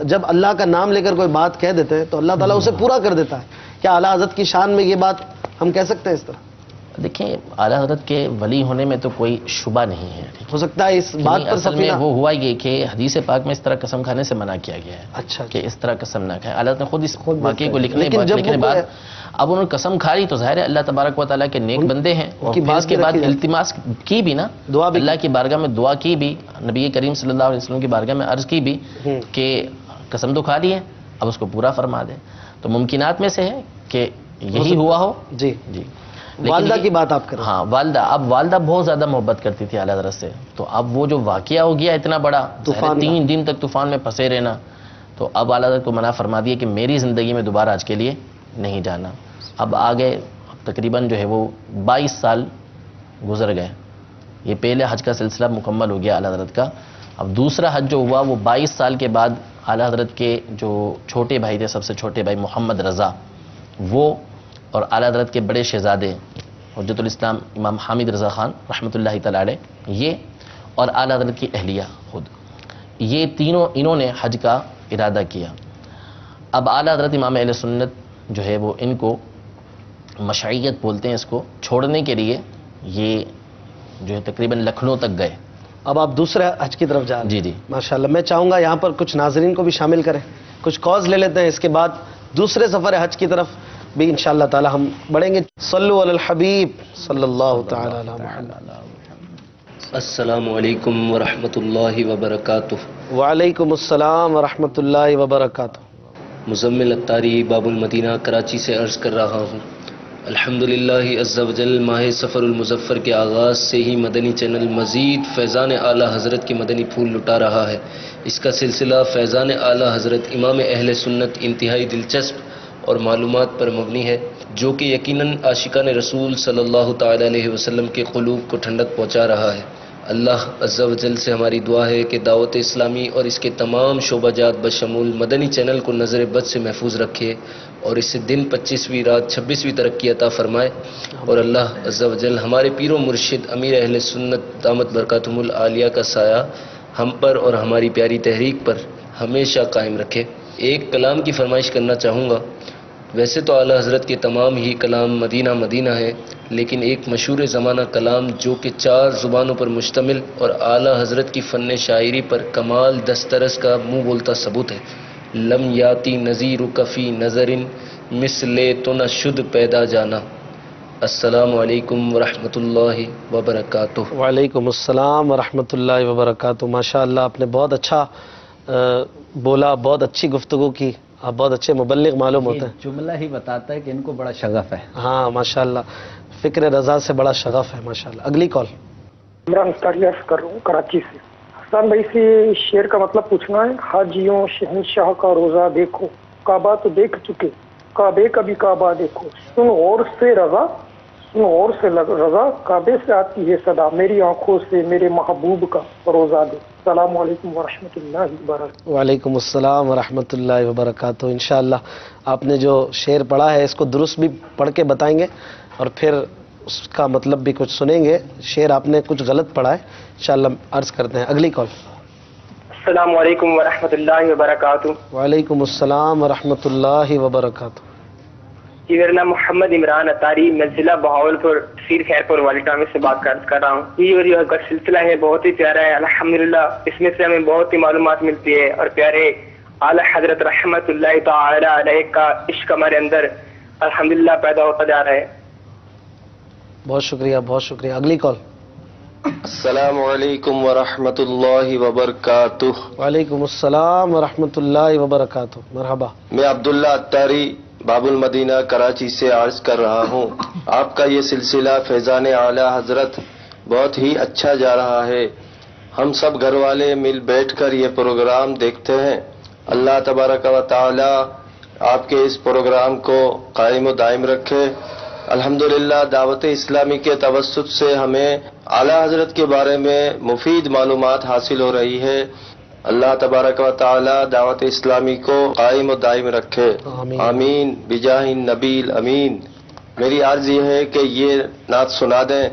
جب اللہ کا نام لے کر کوئی بات کہہ دیتے ہیں تو اللہ تعالیٰ اسے پورا کر دیتا ہے۔ کیا اعلیٰ حضرت کی شان میں یہ بات ہم کہہ سکتے ہیں اس طرح؟ دیکھیں اعلیٰ حضرت کے ولی ہونے میں تو کوئی شبہ نہیں ہے. ہو سکتا ہے اس بات پر اصل میں وہ ہوا یہ کہ حدیث پاک میں اس طرح قسم کھانے سے منع کیا گیا ہے. اچھا کہ اس طرح قسم نہ کھائیں. اعلیٰ حضرت نے خود اس واقعے کو لکھنے کے بعد اب انہوں نے قسم کھا لی تو ظاہر ہے اللہ تبارک و تعالیٰ کے نیک بندے ہیں, اور اس کے بعد التماس کی بھی نا, دعا بھی, اللہ کی بارگاہ میں دعا کی بھی, نبی کریم صلی اللہ علیہ وسلم کی بارگاہ میں عرض کی بھی کہ قسم تو کھا لی ہے, اب اس کو پورا فرما دیں. تو ممکنات میں سے ہے کہ یہی ہوا ہو. جی جی. والدہ کی بات آپ کریں. ہاں والدہ, اب والدہ بہت زیادہ محبت کرتی تھی اعلیٰ حضرت سے, تو اب وہ جو واقعہ ہو گیا اتنا بڑا, 3 دن تک طوفان میں پھنسے رہنا, تو اب اعلیٰ حضرت کو منع فرما دیا کہ میری زندگی میں دوبارہ آج کے لیے نہیں جانا. اب آگے تقریباً جو ہے وہ 22 سال گزر گئے. یہ پہلے حج کا سلسلہ مکمل ہو گیا اعلیٰ حضرت کا. اب دوسرا حج جو ہوا وہ 22 سال کے بعد اعلیٰ حضرت کے جو چھوٹے بھائی تھے, سب سے چھوٹے بھائی محمد رضا, وہ اور اعلیٰ حضرت کے بڑے شہزادے حجت الاسلام امام حامد رضا خان رحمۃ اللہ تعالی علیہ, یہ اور اعلیٰ حضرت کی اہلیہ خود, یہ تینوں انہوں نے حج کا ارادہ کیا. اب اعلیٰ حضرت امام اہل سنت جو ہے وہ ان کو مشعیت بولتے ہیں اس کو, چھوڑنے کے لیے یہ جو ہے تقریباً لکھنؤ تک گئے. اب آپ دوسرے حج کی طرف جا رہے ہیں. جی جی ماشاءاللہ. میں چاہوں گا یہاں پر کچھ ناظرین کو بھی شامل کریں, کچھ کاز لے لیتے ہیں, اس کے بعد دوسرے سفر حج کی طرف بھی انشاءاللہ تعالی ہم بڑھیں گے. صلو علی الحبیب صلی اللہ تعالی علی محمد. السلام علیکم ورحمۃ اللہ وبرکاتہ. وعلیکم السلام ورحمۃ اللہ وبرکاتہ. مزمل اتاری باب المدینہ کراچی سے عرض کر رہا ہوں. الحمدللہ عز و جل ماہ سفر المظفر کے آغاز سے ہی مدنی چینل مزید فیضان اعلیٰ حضرت کے مدنی پھول لٹا رہا ہے. اس کا سلسلہ فیضان اعلیٰ حضرت امام اہل سنت انتہائی دلچسپ اور معلومات پر مبنی ہے, جو کہ یقیناً عاشقان رسول صلی اللہ تعالی علیہ وسلم کے قلوب کو ٹھنڈک پہنچا رہا ہے. اللہ عز و جل سے ہماری دعا ہے کہ دعوت اسلامی اور اس کے تمام شعبہ جات بشمول مدنی چینل کو نظر بد سے محفوظ رکھے, اور اس سے دن 25ویں رات 26ویں ترقی عطا فرمائے. اور اللہ عز و جل ہمارے پیر و مرشد امیر اہل سنت دامت برکاتہم العالیہ کا سایہ ہم پر اور ہماری پیاری تحریک پر ہمیشہ قائم رکھے. ایک کلام کی فرمائش کرنا چاہوں گا. ویسے تو اعلیٰ حضرت کے تمام ہی کلام مدینہ مدینہ ہے, لیکن ایک مشہور زمانہ کلام جو کہ 4 زبانوں پر مشتمل اور اعلیٰ حضرت کی فن شاعری پر کمال دسترس کا منہ بولتا ثبوت ہے. لم یاتی نذیر کفی نظر مثل تو نہ شد پیدا جانا. السلام علیکم ورحمۃ اللہ وبرکاتہ. وعلیکم السلام ورحمۃ اللہ وبرکاتہ. ماشاءاللہ آپ نے بہت اچھا بولا, بہت اچھی گفتگو کی, آپ بہت اچھے مبلغ معلوم ہوتے ہیں. جملہ ہی بتاتا ہے کہ ان کو بڑا شغف ہے. ہاں ماشاءاللہ, فکر رضا سے بڑا شغف ہے ماشاءاللہ. اگلی کال. عمران افطاری عرض کر رہا ہوں کراچی سے. حسان بھائی سے شعر کا مطلب پوچھنا ہے. حاجیوں شہنشاہ کا روزہ دیکھو, کعبہ تو دیکھ چکے, کعبے کا بھی کعبہ دیکھو. سن غور سے رضا, سن غور سے رضا, کعبے سے آتی ہے صدا, میری آنکھوں سے میرے محبوب کا روزہ دے. السلام علیکم ورحمۃ اللہ وبرکاتہ. وعلیکم السلام ورحمۃ اللہ وبرکاتہ. انشاءاللہ آپ نے جو شعر پڑھا ہے اس کو درست بھی پڑھ کے بتائیں گے, اور پھر اس کا مطلب بھی کچھ سنیں گے. شعر آپ نے کچھ غلط پڑھا ہے, انشاءاللہ عرض کرتے ہیں. اگلی کال. السلام علیکم ورحمۃ اللہ وبرکاتہ. وعلیکم السلام ورحمۃ اللہ وبرکاتہ. جی میرا نام محمد عمران اتاری, میں ضلع بہاولپور تحصیل خیرپور والیٹامے سے بات کر رہا ہوں. یہ اور یہ سلسلہ ہے بہت ہی پیارا ہے الحمدللہ. اس میں سے ہمیں بہت ہی معلومات ملتی ہے, اور پیارے اعلیٰ حضرت رحمت اللہ تعالی علیہ کا عشق ہمارے اندر الحمدللہ پیدا ہوتا جا رہا ہے. بہت شکریہ, بہت شکریہ. اگلی کال. السلام علیکم ورحمۃ اللہ وبرکاتہ. وعلیکم السلام ورحمۃ اللہ وبرکاتہ. مرحبا. میں عبداللہ اتاری باب المدینہ کراچی سے عرض کر رہا ہوں. آپ کا یہ سلسلہ فیضان اعلیٰ حضرت بہت ہی اچھا جا رہا ہے. ہم سب گھر والے مل بیٹھ کر یہ پروگرام دیکھتے ہیں. اللہ تبارک و تعالی آپ کے اس پروگرام کو قائم و دائم رکھے. الحمدللہ دعوت اسلامی کے توسط سے ہمیں اعلیٰ حضرت کے بارے میں مفید معلومات حاصل ہو رہی ہے. اللہ تبارک و تعالی دعوت اسلامی کو قائم و دائم رکھے. آمین بجاہ النبی الامین. میری عرض یہ ہے کہ یہ نعت سنا دیں.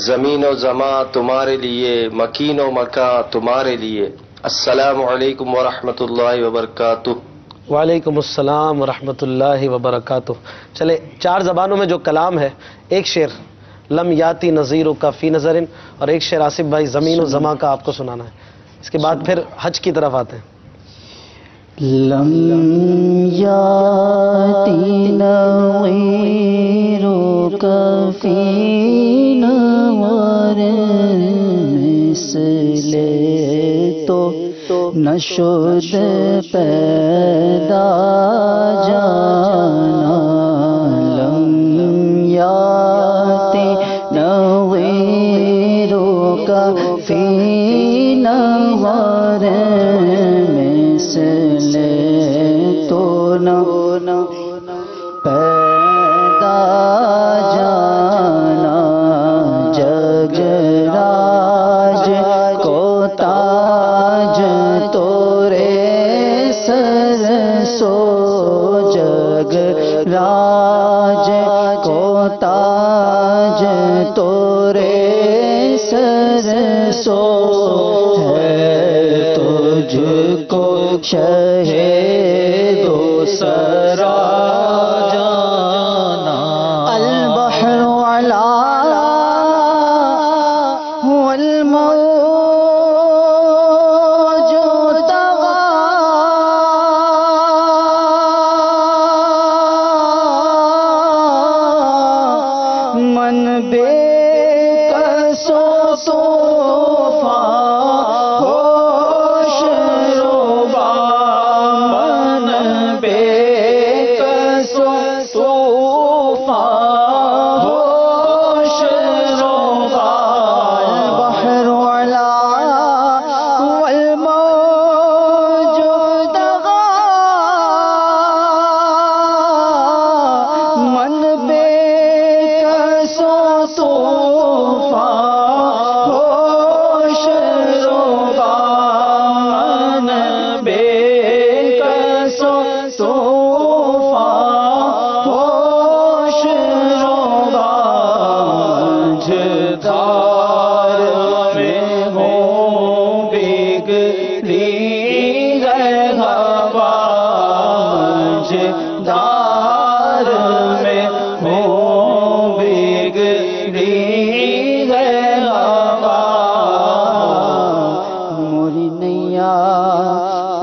زمین و زماں تمہارے لیے, مکین و مکاں تمہارے لیے. السلام علیکم ورحمۃ اللہ وبرکاتہ. وعلیکم السلام ورحمۃ اللہ وبرکاتہ. چلے 4 زبانوں میں جو کلام ہے, ایک شعر لم یاتی نظیرو کا فی نظرن، اور ایک شعر آصف بھائی زمین و زماں کا آپ کو سنانا ہے، اس کے بعد پھر حج کی طرف آتے ہیں۔ لم یاتی نظیرو کا فی نظرن، مثل تو نشد پیدا جانا، لم یاتی نظیرو کا فی نظرن، مثل تو نہ پیدا جانا، جگ راج کو تاج تورے سر سو، جگ راج کو تاج تورے سر سو، ہے تجھ کو شہ دو سرا جانا، البحر علا والموج طغى، من بے کس و طوفان ہوش روبا، من بے کس و طوفان ہوش روبا، البحر علا والموج طغى، من بے کس و طوفان ہوش روبا، من بے کس و طوفان ہوش روبا، جھدار میں ہوں بگڑی ہے ہوا، جھدار میں ہوں بگڑی ہے ہوا، موری نیا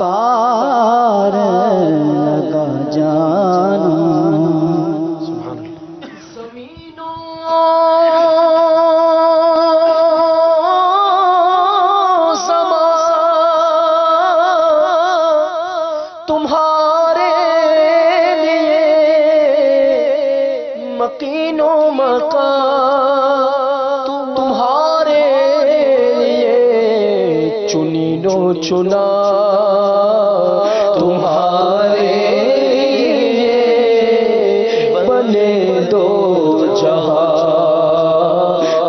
پار لگا جانا، سبحان اللہ۔ تمہارے لیے مکین و مکان، تمہارے لیے چنی نو چنا، تمہارے لیے بنے دو جہاں،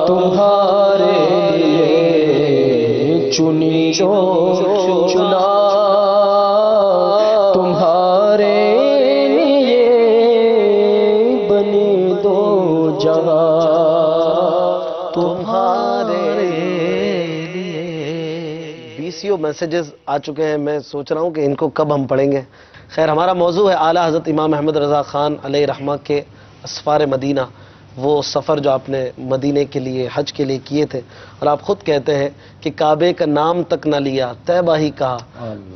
تمہارے لیے چنی نو چنا، تمہارے لیے بنے دو جہاں، تمہارے لیے۔ بیسیوں میسیجز آ چکے ہیں، میں سوچ رہا ہوں کہ ان کو کب ہم پڑھیں گے۔ خیر، ہمارا موضوع ہے اعلیٰ حضرت امام احمد رضا خان علیہ رحمہ کے اسفار مدینہ، وہ سفر جو آپ نے مدینے کے لیے حج کے لیے کیے تھے، اور آپ خود کہتے ہیں کہ کعبے کا نام تک نہ لیا، طیبہ ہی کہا،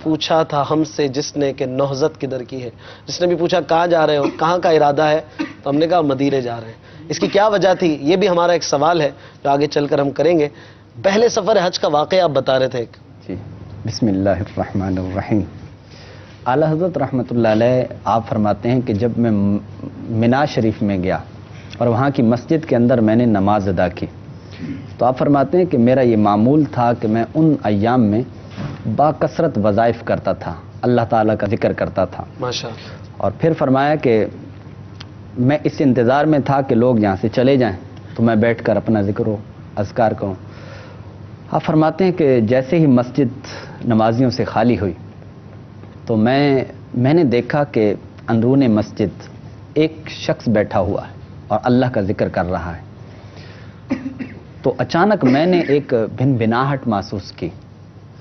پوچھا تھا ہم سے جس نے کہ نہضت کدھر کی ہے۔ جس نے بھی پوچھا کہاں جا رہے ہو، کہاں کا ارادہ ہے، تو ہم نے کہا مدینے جا رہے ہیں۔ اس کی کیا وجہ تھی، یہ بھی ہمارا ایک سوال ہے جو آگے چل کر ہم کریں گے۔ پہلے سفر حج کا واقعہ آپ بتا رہے تھے ایک۔ جی، بسم اللہ الرحمن الرحیم۔ اعلیٰ حضرت رحمۃ اللہ علیہ آپ فرماتے ہیں کہ جب میں منا شریف میں گیا اور وہاں کی مسجد کے اندر میں نے نماز ادا کی، تو آپ فرماتے ہیں کہ میرا یہ معمول تھا کہ میں ان ایام میں باکثرت وظائف کرتا تھا، اللہ تعالیٰ کا ذکر کرتا تھا۔ ماشاءاللہ۔ اور پھر فرمایا کہ میں اس انتظار میں تھا کہ لوگ یہاں سے چلے جائیں تو میں بیٹھ کر اپنا ذکر و اذکار کروں۔ آپ فرماتے ہیں کہ جیسے ہی مسجد نمازیوں سے خالی ہوئی تو میں نے دیکھا کہ اندرون مسجد ایک شخص بیٹھا ہوا ہے اور اللہ کا ذکر کر رہا ہے۔ تو اچانک میں نے ایک بھنبھناہٹ محسوس کی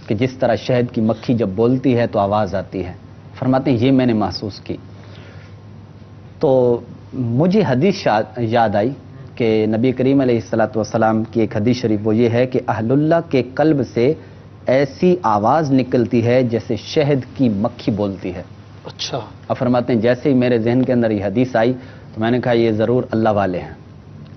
کہ جس طرح شہد کی مکھی جب بولتی ہے تو آواز آتی ہے، فرماتے ہیں یہ میں نے محسوس کی۔ تو مجھے حدیث یاد آئی کہ نبی کریم علیہ الصلوۃ والسلام کی ایک حدیث شریف وہ یہ ہے کہ اہل اللہ کے قلب سے ایسی آواز نکلتی ہے جیسے شہد کی مکھی بولتی ہے. اچھا. اب فرماتے ہیں جیسے ہی میرے ذہن کے اندر یہ حدیث آئی تو میں نے کہا یہ ضرور اللہ والے ہیں,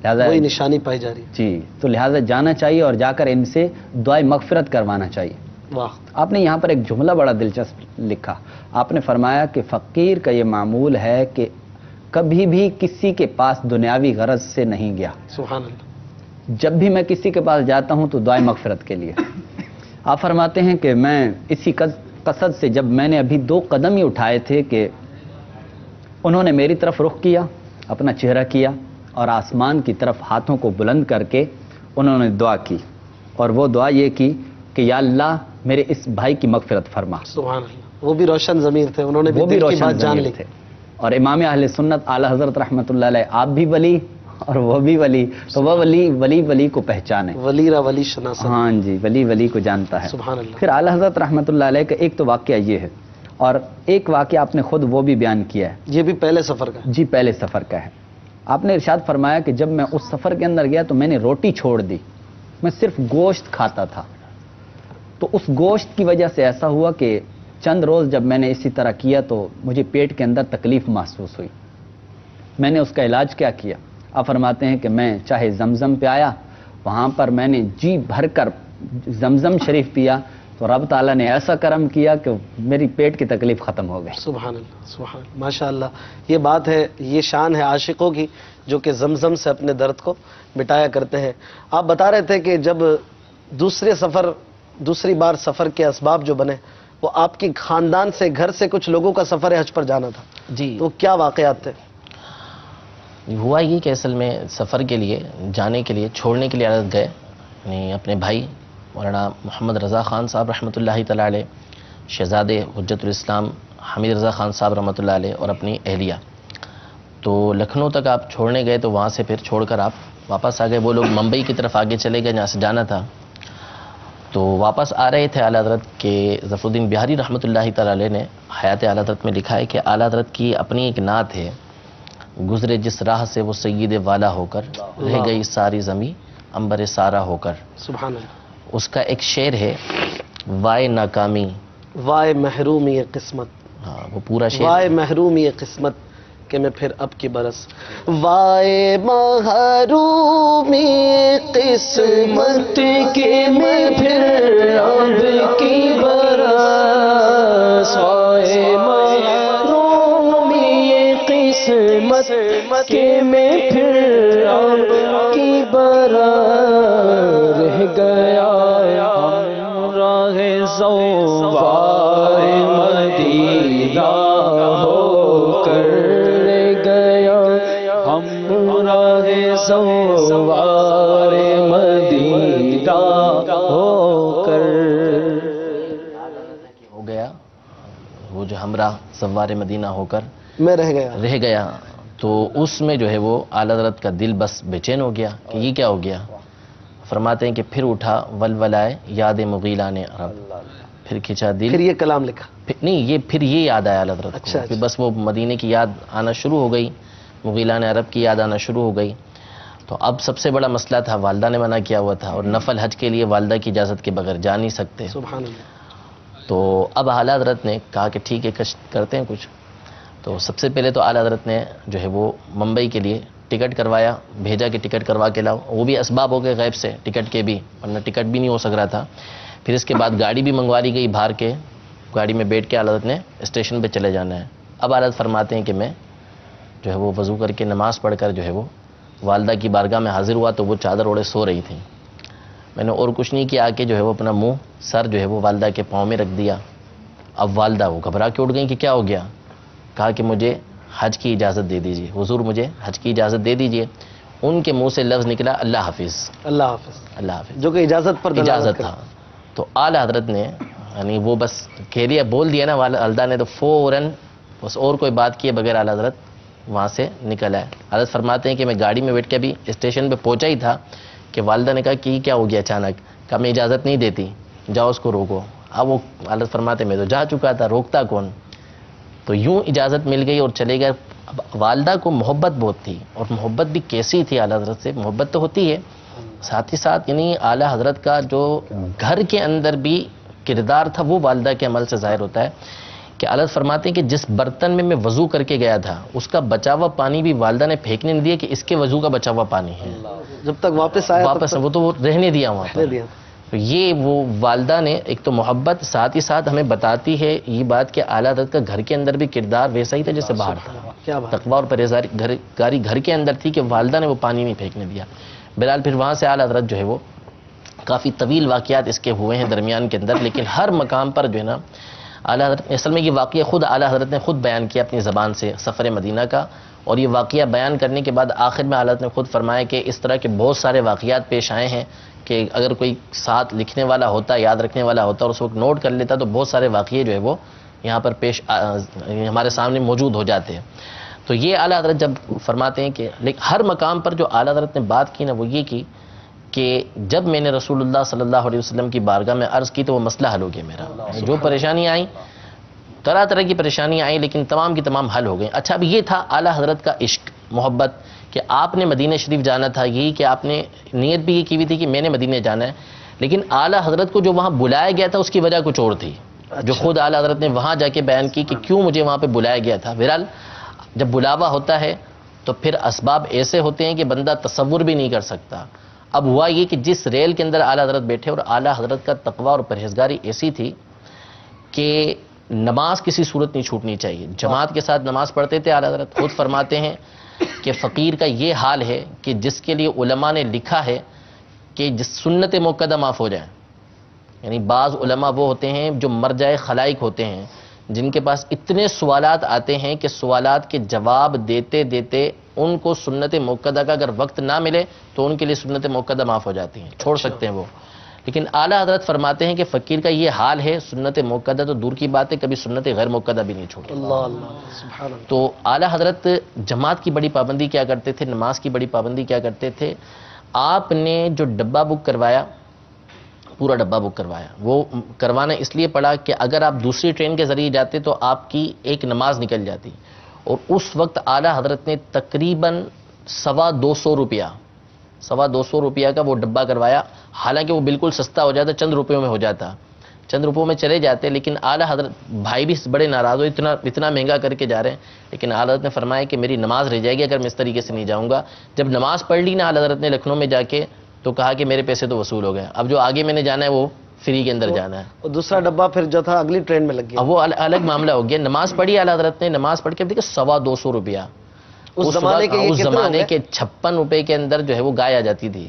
لہٰذا وہی نشانی پائی جا رہی ہے. جی, تو لہٰذا جانا چاہیے اور جا کر ان سے دعائے مغفرت کروانا چاہیے. واہ. آپ نے یہاں پر ایک جملہ بڑا دلچسپ لکھا. آپ نے فرمایا کہ فقیر کا یہ معمول ہے کہ کبھی بھی کسی کے پاس دنیاوی غرض سے نہیں گیا. سبحان اللہ. جب بھی میں کسی کے پاس جاتا ہوں تو دعائے مغفرت کے لیے. آپ فرماتے ہیں کہ میں اسی قصد سے جب میں نے ابھی 2 قدم ہی اٹھائے تھے کہ انہوں نے میری طرف رخ کیا, اپنا چہرہ کیا اور آسمان کی طرف ہاتھوں کو بلند کر کے انہوں نے دعا کی, اور وہ دعا یہ کی کہ یا اللہ میرے اس بھائی کی مغفرت فرما. سبحان اللہ. وہ بھی روشن ضمیر تھے, انہوں نے وہ بھی دل کی روشن بات جان ضمیر لی تھے. اور امام اہل سنت اعلی حضرت رحمۃ اللہ علیہ, آپ بھی ولی اور وہ بھی ولی, تو وہ ولی کو پہچانے. ولی را ولی شناسا. ہاں جی, ولی کو جانتا ہے. سبحان اللہ. پھر اعلی حضرت رحمۃ اللہ علیہ کا ایک تو واقعہ یہ ہے, اور ایک واقعہ آپ نے خود وہ بھی بیان کیا ہے. یہ بھی پہلے سفر کا. جی, پہلے سفر کا ہے. آپ نے ارشاد فرمایا کہ جب میں اس سفر کے اندر گیا تو میں نے روٹی چھوڑ دی, میں صرف گوشت کھاتا تھا. تو اس گوشت کی وجہ سے ایسا ہوا کہ چند روز جب میں نے اسی طرح کیا تو مجھے پیٹ کے اندر تکلیف محسوس ہوئی. میں نے اس کا علاج کیا کیا؟ آپ فرماتے ہیں کہ میں چاہے زمزم پہ آیا, وہاں پر میں نے جی بھر کر زمزم شریف پیا تو رب تعالیٰ نے ایسا کرم کیا کہ میری پیٹ کی تکلیف ختم ہو گئی. سبحان اللہ. سبحان اللہ. ماشاء اللہ. یہ بات ہے, یہ شان ہے عاشقوں کی جو کہ زمزم سے اپنے درد کو مٹایا کرتے ہیں. آپ بتا رہے تھے کہ جب دوسری بار سفر کے اسباب جو بنے وہ آپ کی خاندان سے, گھر سے کچھ لوگوں کا سفر حج پر جانا تھا. جی, تو کیا واقعات تھے؟ ہوا یہ کہ اصل میں سفر کے لیے جانے کے لیے چھوڑنے کے لیے عرض گئے, یعنی اپنے بھائی مولانا محمد رضا خان صاحب رحمۃ اللہ تعالیٰ علیہ, شہزادے حجت الاسلام حمید رضا خان صاحب رحمۃ اللہ علیہ اور اپنی اہلیہ. تو لکھنؤ تک آپ چھوڑنے گئے تو وہاں سے پھر چھوڑ کر آپ واپس آ گئے. وہ لوگ ممبئی کی طرف آگے چلے گئے جہاں سے جانا تھا. تو واپس آ رہے تھے اعلیٰ حضرت کے ظفر الدین بہاری رحمۃ اللہ تعالیٰ علیہ نے حیات اعلیٰ حضرت میں لکھا ہے کہ اعلیٰ حضرت کی اپنی ایک نعت ہے, گزرے جس راہ سے وہ سید والا ہو کر, رہ گئی ساری زمیں عنبر سارا ہو کر. سبحان اللہ. اس کا ایک شعر ہے, وائے ناکامی وائے محرومی قسمت. ہاں, وہ پورا شعر وائے محرومی قسمت کہ میں پھر اب کی برس. وائے محرومی قسمت کہ میں پھر اب کی برس. وائے محرومی قسمت کہ میں پھر اب کی برس. رہ گیا راہ زوار مدینہ ہو کر, گیا ہم راہ زوار مدینہ ہو کر. ہو گیا وہ جو ہمراہ زوار مدینہ ہو کر میں رہ گیا. تو اس میں جو ہے وہ اعلیٰ حضرت کا دل بس بے چین ہو گیا کہ یہ کیا ہو گیا. فرماتے ہیں کہ پھر اٹھا ولولائے یاد مغیلان عرب, پھر کھچا دل. پھر یہ کلام لکھا نہیں, پھر یہ یاد آیا اعلیٰ حضرت کو. اچھا. پھر بس وہ مدینے کی یاد آنا شروع ہو گئی, مغیلان عرب کی یاد آنا شروع ہو گئی. تو اب سب سے بڑا مسئلہ تھا, والدہ نے منع کیا ہوا تھا اور نفل حج کے لیے والدہ کی اجازت کے بغیر جا نہیں سکتے. سبحان اللہ. تو اب اعلیٰ حضرت نے کہا کہ ٹھیک ہے کرتے ہیں کچھ. تو سب سے پہلے تو اعلیٰ حضرت نے جو ہے وہ ممبئی کے لیے ٹکٹ کروایا, بھیجا کہ ٹکٹ کروا کے لاؤ. وہ بھی اسباب ہو گئے غیب سے ٹکٹ کے بھی, ورنہ ٹکٹ بھی نہیں ہو سک رہا تھا. پھر اس کے بعد گاڑی بھی منگوا لی گئی باہر کے, گاڑی میں بیٹھ کے اعلیٰ حضرت نے اسٹیشن پہ چلے جانا ہے. اب اعلیٰ حضرت فرماتے ہیں کہ میں جو ہے وہ وضو کر کے نماز پڑھ کر جو ہے وہ والدہ کی بارگاہ میں حاضر ہوا تو وہ چادر اوڑے سو رہی تھی. میں نے اور کچھ نہیں کیا کہ جو ہے وہ اپنا منہ سر جو ہے وہ والدہ کے پاؤں میں رکھ دیا. اب والدہ وہ گھبرا کے اٹھ گئی کہ کیا ہو گیا. کہا کہ مجھے حج کی اجازت دے دیجیے, حضور مجھے حج کی اجازت دے دیجیے. ان کے منہ سے لفظ نکلا اللہ حافظ. اللہ حافظ. اللہ حافظ, جو کہ اجازت پر اجازت تھا. تو اعلیٰ حضرت نے یعنی وہ بس کہہ بول دیا نا والدہ نے, تو فوراً بس اور کوئی بات کیے بغیر اعلیٰ حضرت وہاں سے نکل آئے. حضرت فرماتے ہیں کہ میں گاڑی میں بیٹھ کے ابھی اسٹیشن پہ پہنچا ہی تھا کہ والدہ نے کہا کہ کیا ہو گیا اچانک. کہا میں اجازت نہیں دیتی, جاؤ اس کو روکو. اب وہ حضرت فرماتے میں تو جا چکا تھا, روکتا کون. تو یوں اجازت مل گئی اور چلے گئے. اب والدہ کو محبت بہت تھی، اور محبت بھی کیسی تھی اعلیٰ حضرت سے؟ محبت تو ہوتی ہے، ساتھ ہی ساتھ یعنی اعلیٰ حضرت کا جو گھر کے اندر بھی کردار تھا وہ والدہ کے عمل سے ظاہر ہوتا ہے کہ اعلیٰ حضرت فرماتے ہیں کہ جس برتن میں وضو کر کے گیا تھا اس کا بچا ہوا پانی بھی والدہ نے پھینکنے نہیں دیا کہ اس کے وضو کا بچا ہوا پانی ہے، جب تک واپس آیا واپس وہ تو رہنے دیا وہاں پر۔ دیا۔ تو یہ وہ والدہ نے ایک تو محبت، ساتھ ہی ساتھ ہمیں بتاتی ہے یہ بات کہ اعلیٰ حضرت کا گھر کے اندر بھی کردار ویسا ہی تھا جیسے باہر تھا، کیا بات، تقویٰ اور پرہیزگاری گھر کے اندر تھی کہ والدہ نے وہ پانی نہیں پھینکنے دیا۔ بہرحال پھر وہاں سے اعلیٰ حضرت جو ہے وہ کافی طویل واقعات اس کے ہوئے ہیں درمیان کے اندر، لیکن ہر مقام پر جو ہے نا اعلیٰ حضرت اصل میں یہ واقعہ خود اعلیٰ حضرت نے خود بیان کیا اپنی زبان سے سفر مدینہ کا، اور یہ واقعہ بیان کرنے کے بعد آخر میں اعلیٰ حضرت نے خود فرمایا کہ اس طرح کے بہت سارے واقعات پیش آئے ہیں کہ اگر کوئی ساتھ لکھنے والا ہوتا، یاد رکھنے والا ہوتا اور اس وقت نوٹ کر لیتا تو بہت سارے واقعے جو ہے وہ یہاں پر ہمارے سامنے موجود ہو جاتے ہیں۔ تو یہ اعلیٰ حضرت جب فرماتے ہیں کہ ہر مقام پر جو اعلیٰ حضرت نے بات کی نا وہ یہ کی کہ جب میں نے رسول اللہ صلی اللہ علیہ وسلم کی بارگاہ میں عرض کی تو وہ مسئلہ حل ہو گیا میرا، جو پریشانیاں آئیں، طرح طرح کی پریشانیاں آئیں، لیکن تمام کی تمام حل ہو گئیں۔ اچھا اب یہ تھا اعلیٰ حضرت کا عشق، محبت، کہ آپ نے مدینہ شریف جانا تھا، یہی کہ آپ نے نیت بھی یہ کی ہوئی تھی کہ میں نے مدینہ جانا ہے، لیکن اعلیٰ حضرت کو جو وہاں بلایا گیا تھا اس کی وجہ کچھ اور تھی، جو خود اعلیٰ حضرت نے وہاں جا کے بیان کی کہ کیوں مجھے وہاں پہ بلایا گیا تھا۔ بہرحال جب بلاوا ہوتا ہے تو پھر اسباب ایسے ہوتے ہیں کہ بندہ تصور بھی نہیں کر سکتا۔ اب ہوا یہ کہ جس ریل کے اندر اعلیٰ حضرت بیٹھے اور اعلیٰ حضرت کا تقویٰ اور پرہیزگاری ایسی تھی کہ نماز کسی صورت نہیں چھوٹنی چاہیے، جماعت کے ساتھ نماز پڑھتے تھے۔ اعلیٰ حضرت خود فرماتے ہیں کہ فقیر کا یہ حال ہے کہ جس کے لیے علماء نے لکھا ہے کہ جس سنت موقدہ معاف ہو جائے، یعنی بعض علماء وہ ہوتے ہیں جو مرجع خلائق ہوتے ہیں، جن کے پاس اتنے سوالات آتے ہیں کہ سوالات کے جواب دیتے دیتے ان کو سنت موقدہ کا اگر وقت نہ ملے تو ان کے لیے سنت موقدہ معاف ہو جاتی ہیں، چھوڑ سکتے ہیں وہ۔ لیکن اعلیٰ حضرت فرماتے ہیں کہ فقیر کا یہ حال ہے، سنت موقدہ تو دور کی بات ہے، کبھی سنت غیر موقدہ بھی نہیں چھوڑتے۔ اللہ اللہ سبحان اللہ۔ تو اعلیٰ حضرت جماعت کی بڑی پابندی کیا کرتے تھے، نماز کی بڑی پابندی کیا کرتے تھے۔ آپ نے جو ڈبہ بک کروایا، پورا ڈبہ بک کروایا، وہ کروانا اس لیے پڑا کہ اگر آپ دوسری ٹرین کے ذریعے جاتے تو آپ کی ایک نماز نکل جاتی، اور اس وقت اعلیٰ حضرت نے تقریباً 225 روپیہ کا وہ ڈبہ کروایا، حالانکہ وہ بالکل سستا ہو جاتا، چند روپیوں میں ہو جاتا، چند روپیوں میں چلے جاتے، لیکن اعلیٰ حضرت بھائی بھی بڑے ناراض ہو، اتنا مہنگا کر کے جا رہے ہیں، لیکن اعلیٰ حضرت نے فرمایا کہ میری نماز رہ جائے گی اگر میں اس طریقے سے نہیں جاؤں گا۔ جب نماز پڑھ لی نا اعلیٰ حضرت نے لکھنؤ میں جا کے، تو کہا کہ میرے پیسے تو وصول ہو گئے، اب جو آگے میں نے جانا ہے وہ فری کے اندر جانا ہے۔ اور دوسرا ڈبہ پھر جو تھا اگلی ٹرین میں لگ گیا، اب وہ الگ معاملہ ہو گیا۔ نماز پڑھی اعلیٰ حضرت نے، نماز پڑھ کے دیکھا 225 روپیہ، اس زمانے کے اس زمانے کے 56 روپے کے اندر جو ہے وہ گائے آ جاتی تھی،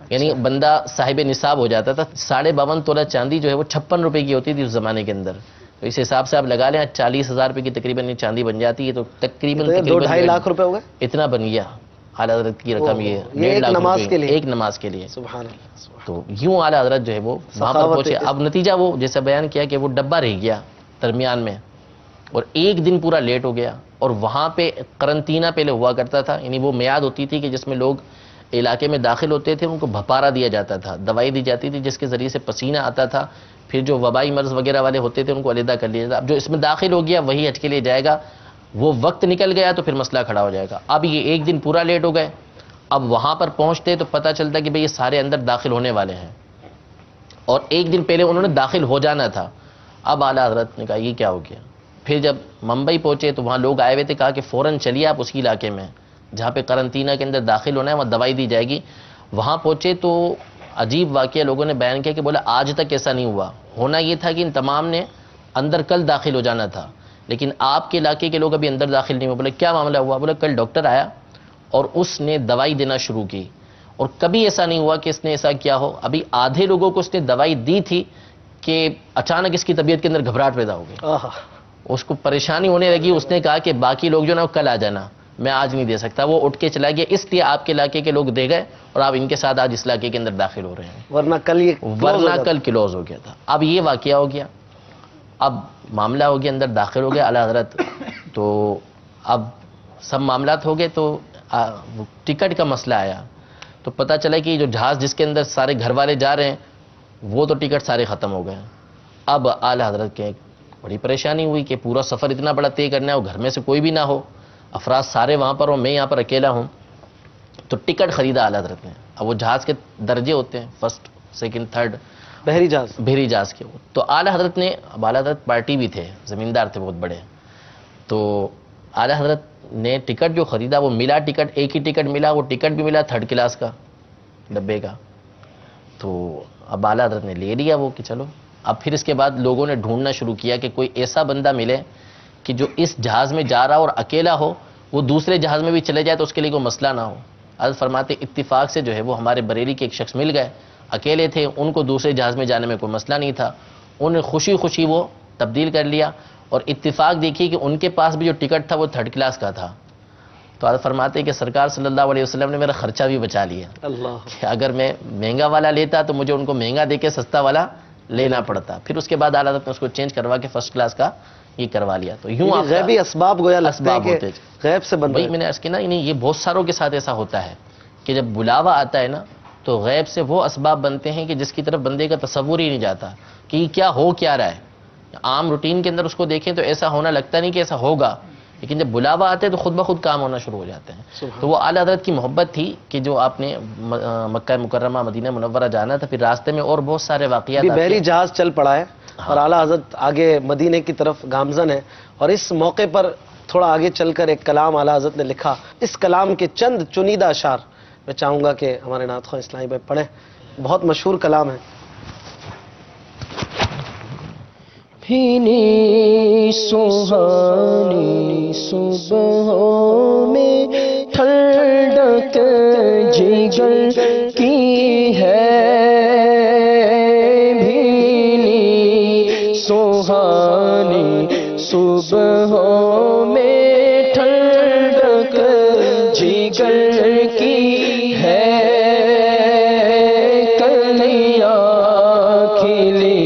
یعنی بندہ صاحب نصاب ہو جاتا تھا۔ 52.5 تولہ چاندی جو ہے وہ 56 روپے کی ہوتی تھی اس زمانے کے اندر، تو اس حساب سے آپ لگا لیں 40,000 روپے کی تقریباً چاندی بن جاتی ہے، تو تقریباً 2-2.5 لاکھ روپے ہو گئے، اتنا بن گیا اعلیٰ حضرت کی رقم، یہ یہ ایک 1.5 لاکھ نماز روپے کے لیے، ایک نماز کے لیے۔ سبحان اللہ۔ تو یوں اعلیٰ حضرت جو ہے وہ وہاں پر پہنچے۔ اب نتیجہ وہ جیسا بیان کیا کہ وہ ڈبہ رہ گیا درمیان میں، اور ایک دن پورا لیٹ ہو گیا، اور وہاں پہ قرنطینہ پہلے ہوا کرتا تھا، یعنی وہ میعاد ہوتی تھی کہ جس میں لوگ علاقے میں داخل ہوتے تھے، ان کو بھپارا دیا جاتا تھا، دوائی دی جاتی تھی جس کے ذریعے سے پسینہ آتا تھا، پھر جو وبائی مرض وغیرہ والے ہوتے تھے ان کو علیحدہ کر لیا جاتا۔ اب جو اس میں داخل ہو گیا وہی حج کے لیے جائے گا، وہ وقت نکل گیا تو پھر مسئلہ کھڑا ہو جائے گا۔ اب یہ ایک دن پورا لیٹ ہو گئے، اب وہاں پر پہنچتے تو پتہ چلتا کہ بھئی یہ سارے اندر داخل ہونے والے ہیں، اور ایک دن پہلے انہوں نے داخل ہو جانا تھا۔ اب اعلیٰ حضرت نے کہا یہ کیا ہو گیا۔ پھر جب ممبئی پہنچے تو وہاں لوگ آئے ہوئے تھے، کہا کہ فوراً چلیے آپ اسی علاقے میں جہاں پہ قرنطینہ کے اندر داخل ہونا ہے، وہاں دوائی دی جائے گی۔ وہاں پہنچے تو عجیب واقعہ لوگوں نے بیان کیا کہ بولا آج تک ایسا نہیں ہوا، ہونا یہ تھا کہ ان تمام نے اندر کل داخل ہو جانا تھا، لیکن آپ کے علاقے کے لوگ ابھی اندر داخل نہیں ہوئے۔ بولے کیا معاملہ ہوا؟ بولا کل ڈاکٹر آیا اور اس نے دوائی دینا شروع کی، اور کبھی ایسا نہیں ہوا کہ اس نے ایسا کیا ہو، ابھی آدھے لوگوں کو اس نے دوائی دی تھی کہ اچانک اس کی طبیعت کے اندر گھبراہٹ پیدا ہو گئی، اس کو پریشانی ہونے لگی۔ اس نے کہا کہ باقی لوگ جو نا کل آ جانا، میں آج نہیں دے سکتا۔ وہ اٹھ کے چلا گیا، اس لیے آپ کے علاقے کے لوگ دے گئے اور آپ ان کے ساتھ آج اس علاقے کے اندر داخل ہو رہے ہیں، ورنہ کل کلوز ہو گیا تھا۔ اب یہ واقعہ ہو گیا، اب معاملہ ہو گیا، اندر داخل ہو گیا اعلیٰ حضرت، تو اب سب معاملات ہو گئے، تو ٹکٹ کا مسئلہ آیا، تو پتہ چلا کہ جو جہاز جس کے اندر سارے گھر والے جا رہے ہیں وہ تو ٹکٹ سارے ختم ہو گئے۔ اب اعلیٰ حضرت کے بڑی پریشانی ہوئی کہ پورا سفر اتنا بڑا طے کرنا ہے اور گھر میں سے کوئی بھی نہ ہو۔ افراد سارے وہاں پر اور میں یہاں پر اکیلا ہوں، تو ٹکٹ خریدا اعلیٰ حضرت نے. اب وہ جہاز کے درجے ہوتے ہیں، فرسٹ، سیکنڈ، تھرڈ، بحری جہاز. بحری جہاز کے. تو اعلیٰ حضرت نے، اب اعلیٰ حضرت پارٹی بھی تھے، زمیندار تھے بہت بڑے، تو اعلیٰ حضرت نے ٹکٹ جو خریدا وہ ملا ٹکٹ، ایک ہی ٹکٹ ملا، وہ ٹکٹ بھی ملا تھرڈ کلاس کا ڈبے کا. تو اب اعلیٰ حضرت نے لے لیا وہ کہ چلو. اب پھر اس کے بعد لوگوں نے ڈھونڈنا شروع کیا کہ کوئی ایسا بندہ ملے کہ جو اس جہاز میں جا رہا اور اکیلا ہو، وہ دوسرے جہاز میں بھی چلے جائے تو اس کے لیے کوئی مسئلہ نہ ہو. حضرت فرماتے اتفاق سے جو ہے وہ ہمارے بریلی کے ایک شخص مل گئے، اکیلے تھے، ان کو دوسرے جہاز میں جانے میں کوئی مسئلہ نہیں تھا، انہوں نے خوشی خوشی وہ تبدیل کر لیا. اور اتفاق دیکھیے کہ ان کے پاس بھی جو ٹکٹ تھا وہ تھرڈ کلاس کا تھا. تو حضرت فرماتے ہیں کہ سرکار صلی اللہ علیہ وسلم نے میرا خرچہ بھی بچا لیا. اللہ. کہ اگر میں مہنگا والا لیتا تو مجھے ان کو مہنگا دے کے سستا والا لینا پڑتا. پھر اس کے بعد اعلیٰ حضرت نے اس کو چینج کروا کے فرسٹ کلاس کا یہ کروا لیا. تو یوں آپ غیبی اسباب گویا لگتے ہیں اسباب کہ ہوتے غیب سے بندہ بھائی میں نے عرض کیا نا، یہ بہت ساروں کے ساتھ ایسا ہوتا ہے کہ جب بلاوا آتا ہے نا تو غیب سے وہ اسباب بنتے ہیں کہ جس کی طرف بندے کا تصور ہی نہیں جاتا کہ یہ کیا ہو کیا رہا ہے. عام روٹین کے اندر اس کو دیکھیں تو ایسا ہونا لگتا نہیں کہ ایسا ہوگا، لیکن جب بلاوا آتے ہیں تو خود بخود کام ہونا شروع ہو جاتے ہیں. تو وہ اعلیٰ حضرت کی محبت تھی کہ جو آپ نے مکہ مکرمہ مدینہ منورہ جانا تھا، پھر راستے میں اور بہت سارے واقعات. بحری جہاز چل پڑا ہے اور اعلیٰ حضرت آگے مدینے کی طرف گامزن ہے، اور اس موقع پر تھوڑا آگے چل کر ایک کلام اعلیٰ حضرت نے لکھا. اس کلام کے چند چنیدہ اشعار میں چاہوں گا کہ ہمارے نعت خواہ اسلامی بھائی پڑھیں. بہت مشہور کلام ہے. بھینی سہانی صبحوں میں ٹھنڈک جگر کی ہے، بھینی سہانی صبحوں میں ٹھنڈک جگر کی ہے، کلیاں کھلی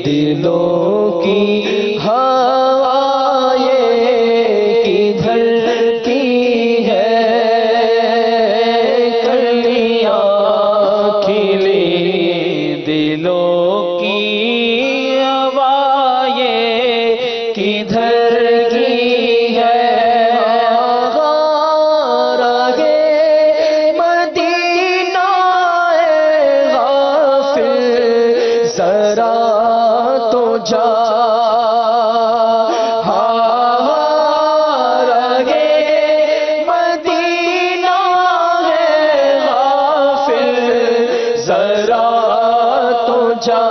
دلوں کی ہوائیں کدھر کی ہے، کلیاں کھلی دلوں کی ہوائیں کدھر کی ہے. راہے مدینہ غافل ذرا تو جا، راہے مدینہ ہے غافل ذرا تو جا،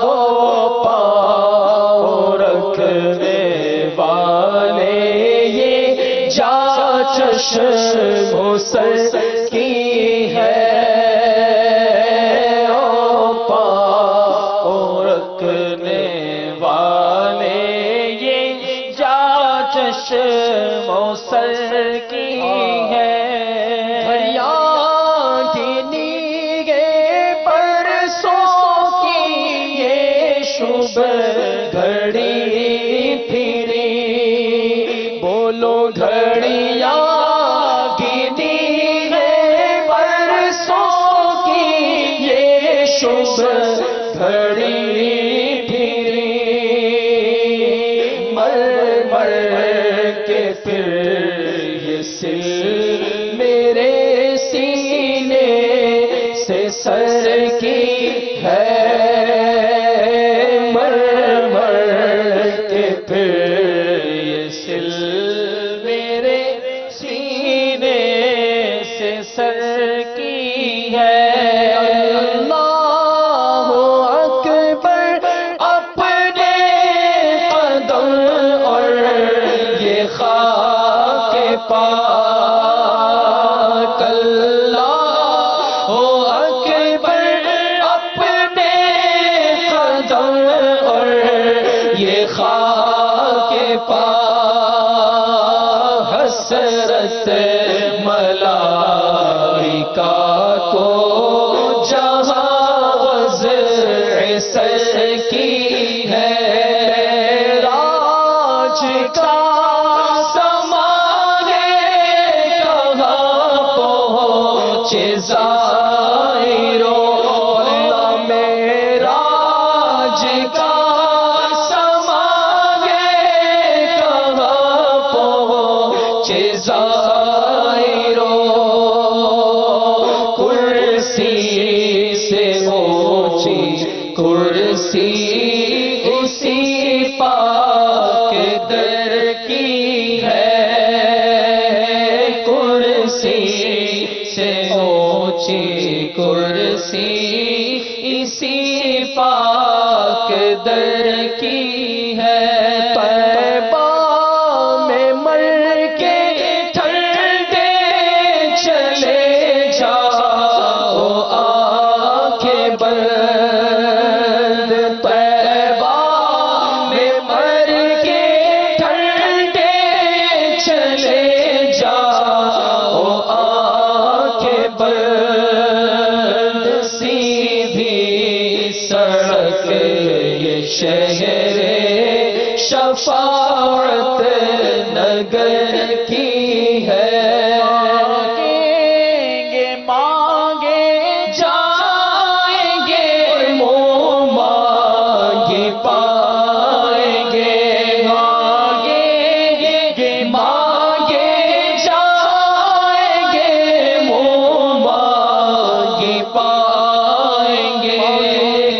گو پاؤں رکھنے والے یہ جا چشم سر کی ہے، سر کی ہے. گھڑیاں گنی گے برسوں کی یہ شب گھڑی پھری، بولو گھڑیاں گنی گے برسوں کی یہ شب گھڑی پھری، مر مر کے پھر یہ سل میرے سینے سے سر کی ہے، مر مر کے پھر یہ سل میرے سینے سے سر کی ہے. اللہ اکبر اپنے قدم اور یہ خاک پاک، اللہ اکبر اپنے قدم اور یہ خاک پاک، حسرت ملائکہ کو جہاں وضع سر کی ہے، راج کا سما ہے کہاں پہنچے زائروں، میراج کا سما ہے کہاں کرسی سے اونچی کرسی اسی پاک در کی ہے، کرسی سے اونچی کرسی اسی پاک در کی ہے۔ طیبہ میں مر کے ٹھنڈے چلے جاؤ آنکھیں بند، طیبہ میں مر کے ٹھنڈے چلے جاؤ آنکھیں بند، سیدھی سڑک یہ شہر شفاعت نگر کی ہے، مانگے جائیں گے منہ مانگے پائیں گے، مانگے جائیں گے منہ مانگے پائیں گے،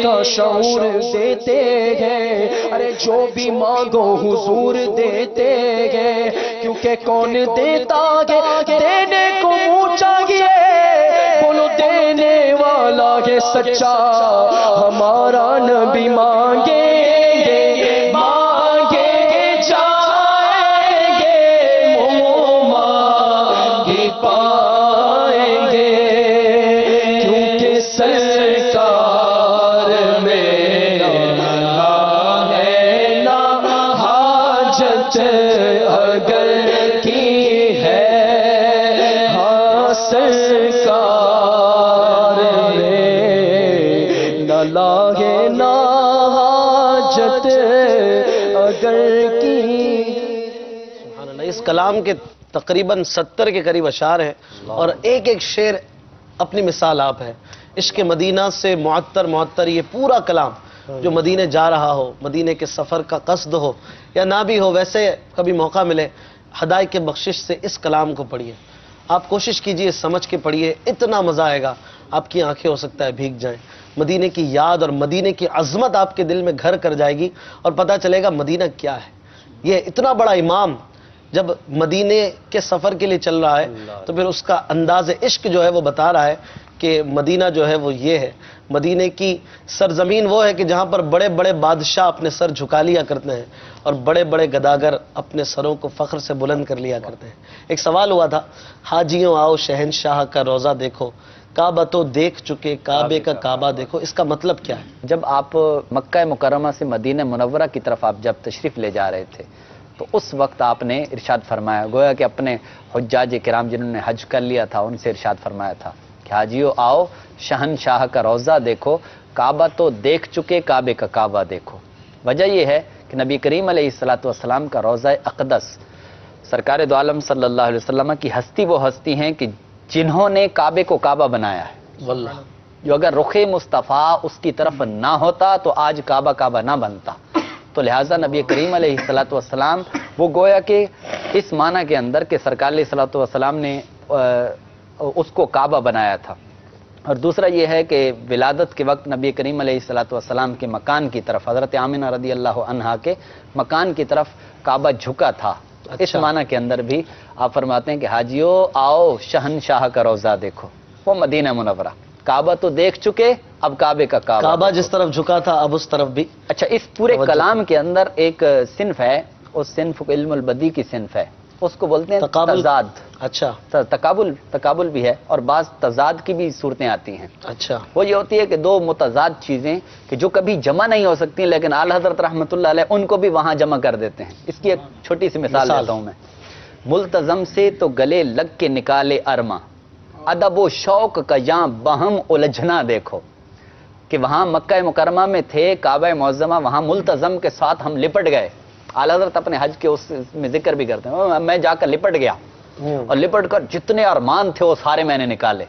کا شعور دیتے ہیں، ارے جو بھی مانگو حضور دیتے ہیں، کیونکہ کون دیتا ہے دینے کو منہ چاہیے، بولو دینے والا ہے سچا ہمارا نبی، مانگیں گے مانگے جائیں گے منہ مانگے پائیں گے، کیونکہ سرکار میں ہے نا حاجت اگر کی ہے، ہاں سرکار میں نہ لاگے نا حاجت اگر کی۔ سبحان اللہ، اس کلام کے تقریباً 70 کے قریب اشعار ہیں، اور ایک ایک شعر اپنی مثال آپ ہے۔ عشق مدینہ سے معطر یہ پورا کلام جو مدینے جا رہا ہو، مدینے کے سفر کا قصد ہو یا نہ بھی ہو، ویسے کبھی موقع ملے ہدایت کے بخشش سے اس کلام کو پڑھیے، آپ کوشش کیجئے سمجھ کے پڑھیے، اتنا مزہ آئے گا آپ کی آنکھیں ہو سکتا ہے بھیگ جائیں، مدینے کی یاد اور مدینے کی عظمت آپ کے دل میں گھر کر جائے گی، اور پتہ چلے گا مدینہ کیا ہے۔ یہ اتنا بڑا امام جب مدینے کے سفر کے لیے چل رہا ہے تو پھر اس کا انداز عشق جو ہے وہ بتا رہا ہے کہ مدینہ جو ہے وہ یہ ہے، مدینے کی سرزمین وہ ہے کہ جہاں پر بڑے بڑے بادشاہ اپنے سر جھکا لیا کرتے ہیں اور بڑے بڑے گداگر اپنے سروں کو فخر سے بلند کر لیا کرتے ہیں۔ ایک سوال ہوا تھا، حاجیوں آؤ شہنشاہ کا روزہ دیکھو، کعبہ تو دیکھ چکے کعبے کا کعبہ دیکھو، اس کا مطلب کیا ہے؟ جب آپ مکہ مکرمہ سے مدینہ منورہ کی طرف آپ جب تشریف لے جا رہے تھے تو اس وقت آپ نے ارشاد فرمایا، گویا کہ اپنے حجاج کرام جنہوں نے حج کر لیا تھا ان سے ارشاد فرمایا تھا کہ حاجیو آؤ شہنشاہ کا روزہ دیکھو، کعبہ تو دیکھ چکے کعبے کا کعبہ دیکھو۔ وجہ یہ ہے کہ نبی کریم علیہ السلام کا روزہ اقدس، سرکار دو عالم صلی اللہ علیہ وسلم کی ہستی وہ ہستی ہیں کہ جنہوں نے کعبے کو کعبہ بنایا ہے، واللہ جو اگر رخ مصطفیٰ اس کی طرف نہ ہوتا تو آج کعبہ کعبہ نہ بنتا، تو لہٰذا نبی کریم علیہ السلام وہ گویا کہ اس معنی کے اندر کہ سرکار علیہ السلام نے اس کو کعبہ بنایا تھا۔ اور دوسرا یہ ہے کہ ولادت کے وقت نبی کریم علیہ السلام کے مکان کی طرف، حضرت آمنہ رضی اللہ عنہا کے مکان کی طرف کعبہ جھکا تھا۔ اس معنی کے اندر بھی آپ فرماتے ہیں کہ حاجیو آؤ شہنشاہ کا روزہ دیکھو، وہ مدینہ منورہ، کعبہ تو دیکھ چکے اب کعبے کا کعبہ جس طرف جھکا تھا اب اس طرف بھی۔ اچھا، اس پورے کلام کے اندر ایک صنف ہے، اس صنف علم البدی کی صنف ہے، اس کو بولتے ہیں تضاد۔ اچھا، تقابل بھی ہے اور بعض تضاد کی بھی صورتیں آتی ہیں۔ اچھا، وہ یہ ہوتی ہے کہ دو متضاد چیزیں کہ جو کبھی جمع نہیں ہو سکتی لیکن اعلی حضرت رحمۃ اللہ علیہ ان کو بھی وہاں جمع کر دیتے ہیں۔ اس کی ایک چھوٹی سی مثال دیتا ہوں میں۔ ملتزم سے تو گلے لگ کے نکالے ارما، ادب و شوق کا یہاں بہم الجھنا دیکھو، کہ وہاں مکہ مکرمہ میں تھے، کعبہ معظمہ، وہاں ملتزم کے ساتھ ہم لپٹ گئے۔ اعلی حضرت اپنے حج کے اس میں ذکر بھی کرتے ہیں، میں جا کر لپٹ گیا اور لپٹ کر جتنے ارمان تھے وہ سارے میں نے نکالے،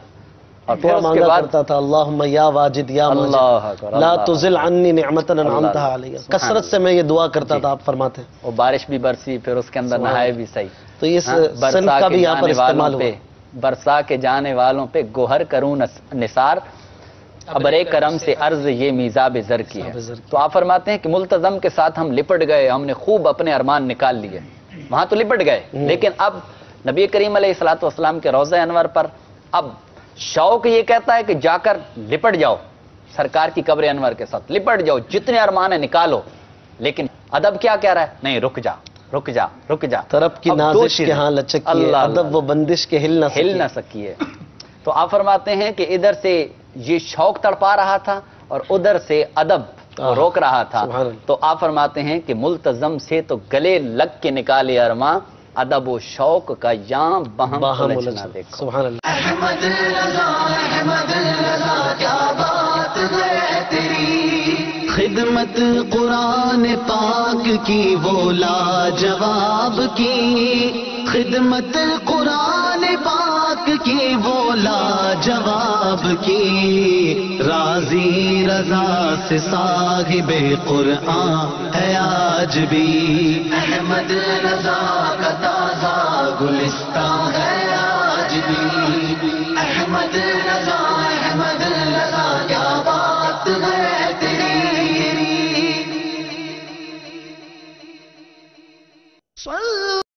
اور پھر اس کے بعد کرتا تھا اللہم یا واجد یا ماجد لا تزل عنی نعمتا انعمتها علی، کثرت سے میں یہ دعا کرتا تھا، آپ فرماتے ہیں۔ وہ بارش بھی برسی، پھر اس کے اندر نہائے بھی صحیح، تو اس صنف کا بھی یہاں پر استعمال ہوا۔ برسا کے جانے والوں پہ گوہر کروں نثار، ابرے کرم سے عرض یہ میزاب زر کی ہے. تو آپ فرماتے ہیں کہ ملتزم کے ساتھ ہم لپٹ گئے، ہم نے خوب اپنے ارمان نکال لیے. وہاں تو لپٹ گئے، لیکن اب نبی کریم علیہ الصلوۃ والسلام کے روضہ انور پر اب شوق یہ کہتا ہے کہ جا کر لپٹ جاؤ سرکار کی قبر انور کے ساتھ، لپٹ جاؤ، جتنے ارمان ہیں نکالو. لیکن ادب کیا کہہ رہا ہے؟ نہیں، رک جا رک جا رک جا. طرف کی نازش کے ہاں لچکیے، ادب و بندش کے ہل نہ سکیے. تو آپ فرماتے ہیں کہ ادھر سے یہ شوق تڑپا رہا تھا اور ادھر سے ادب روک رہا تھا. تو آپ فرماتے ہیں کہ ملتزم سے تو گلے لگ کے نکالے ارماں، ادب و شوق کا یہاں باہم الجھنا دیکھو. سبحان اللہ. احمد رضا احمد رضا کیا بات ہے تیری، خدمت قرآن پاک کی وہ لاجواب کی، خدمت قرآن پاک کی وہ لاجواب کی، راضی رضا سے صاحب قرآن ہے آج بھی، احمد رضا کا تازہ گلستان ہے آج بھی، احمد رضا کیا بات ہے تیری.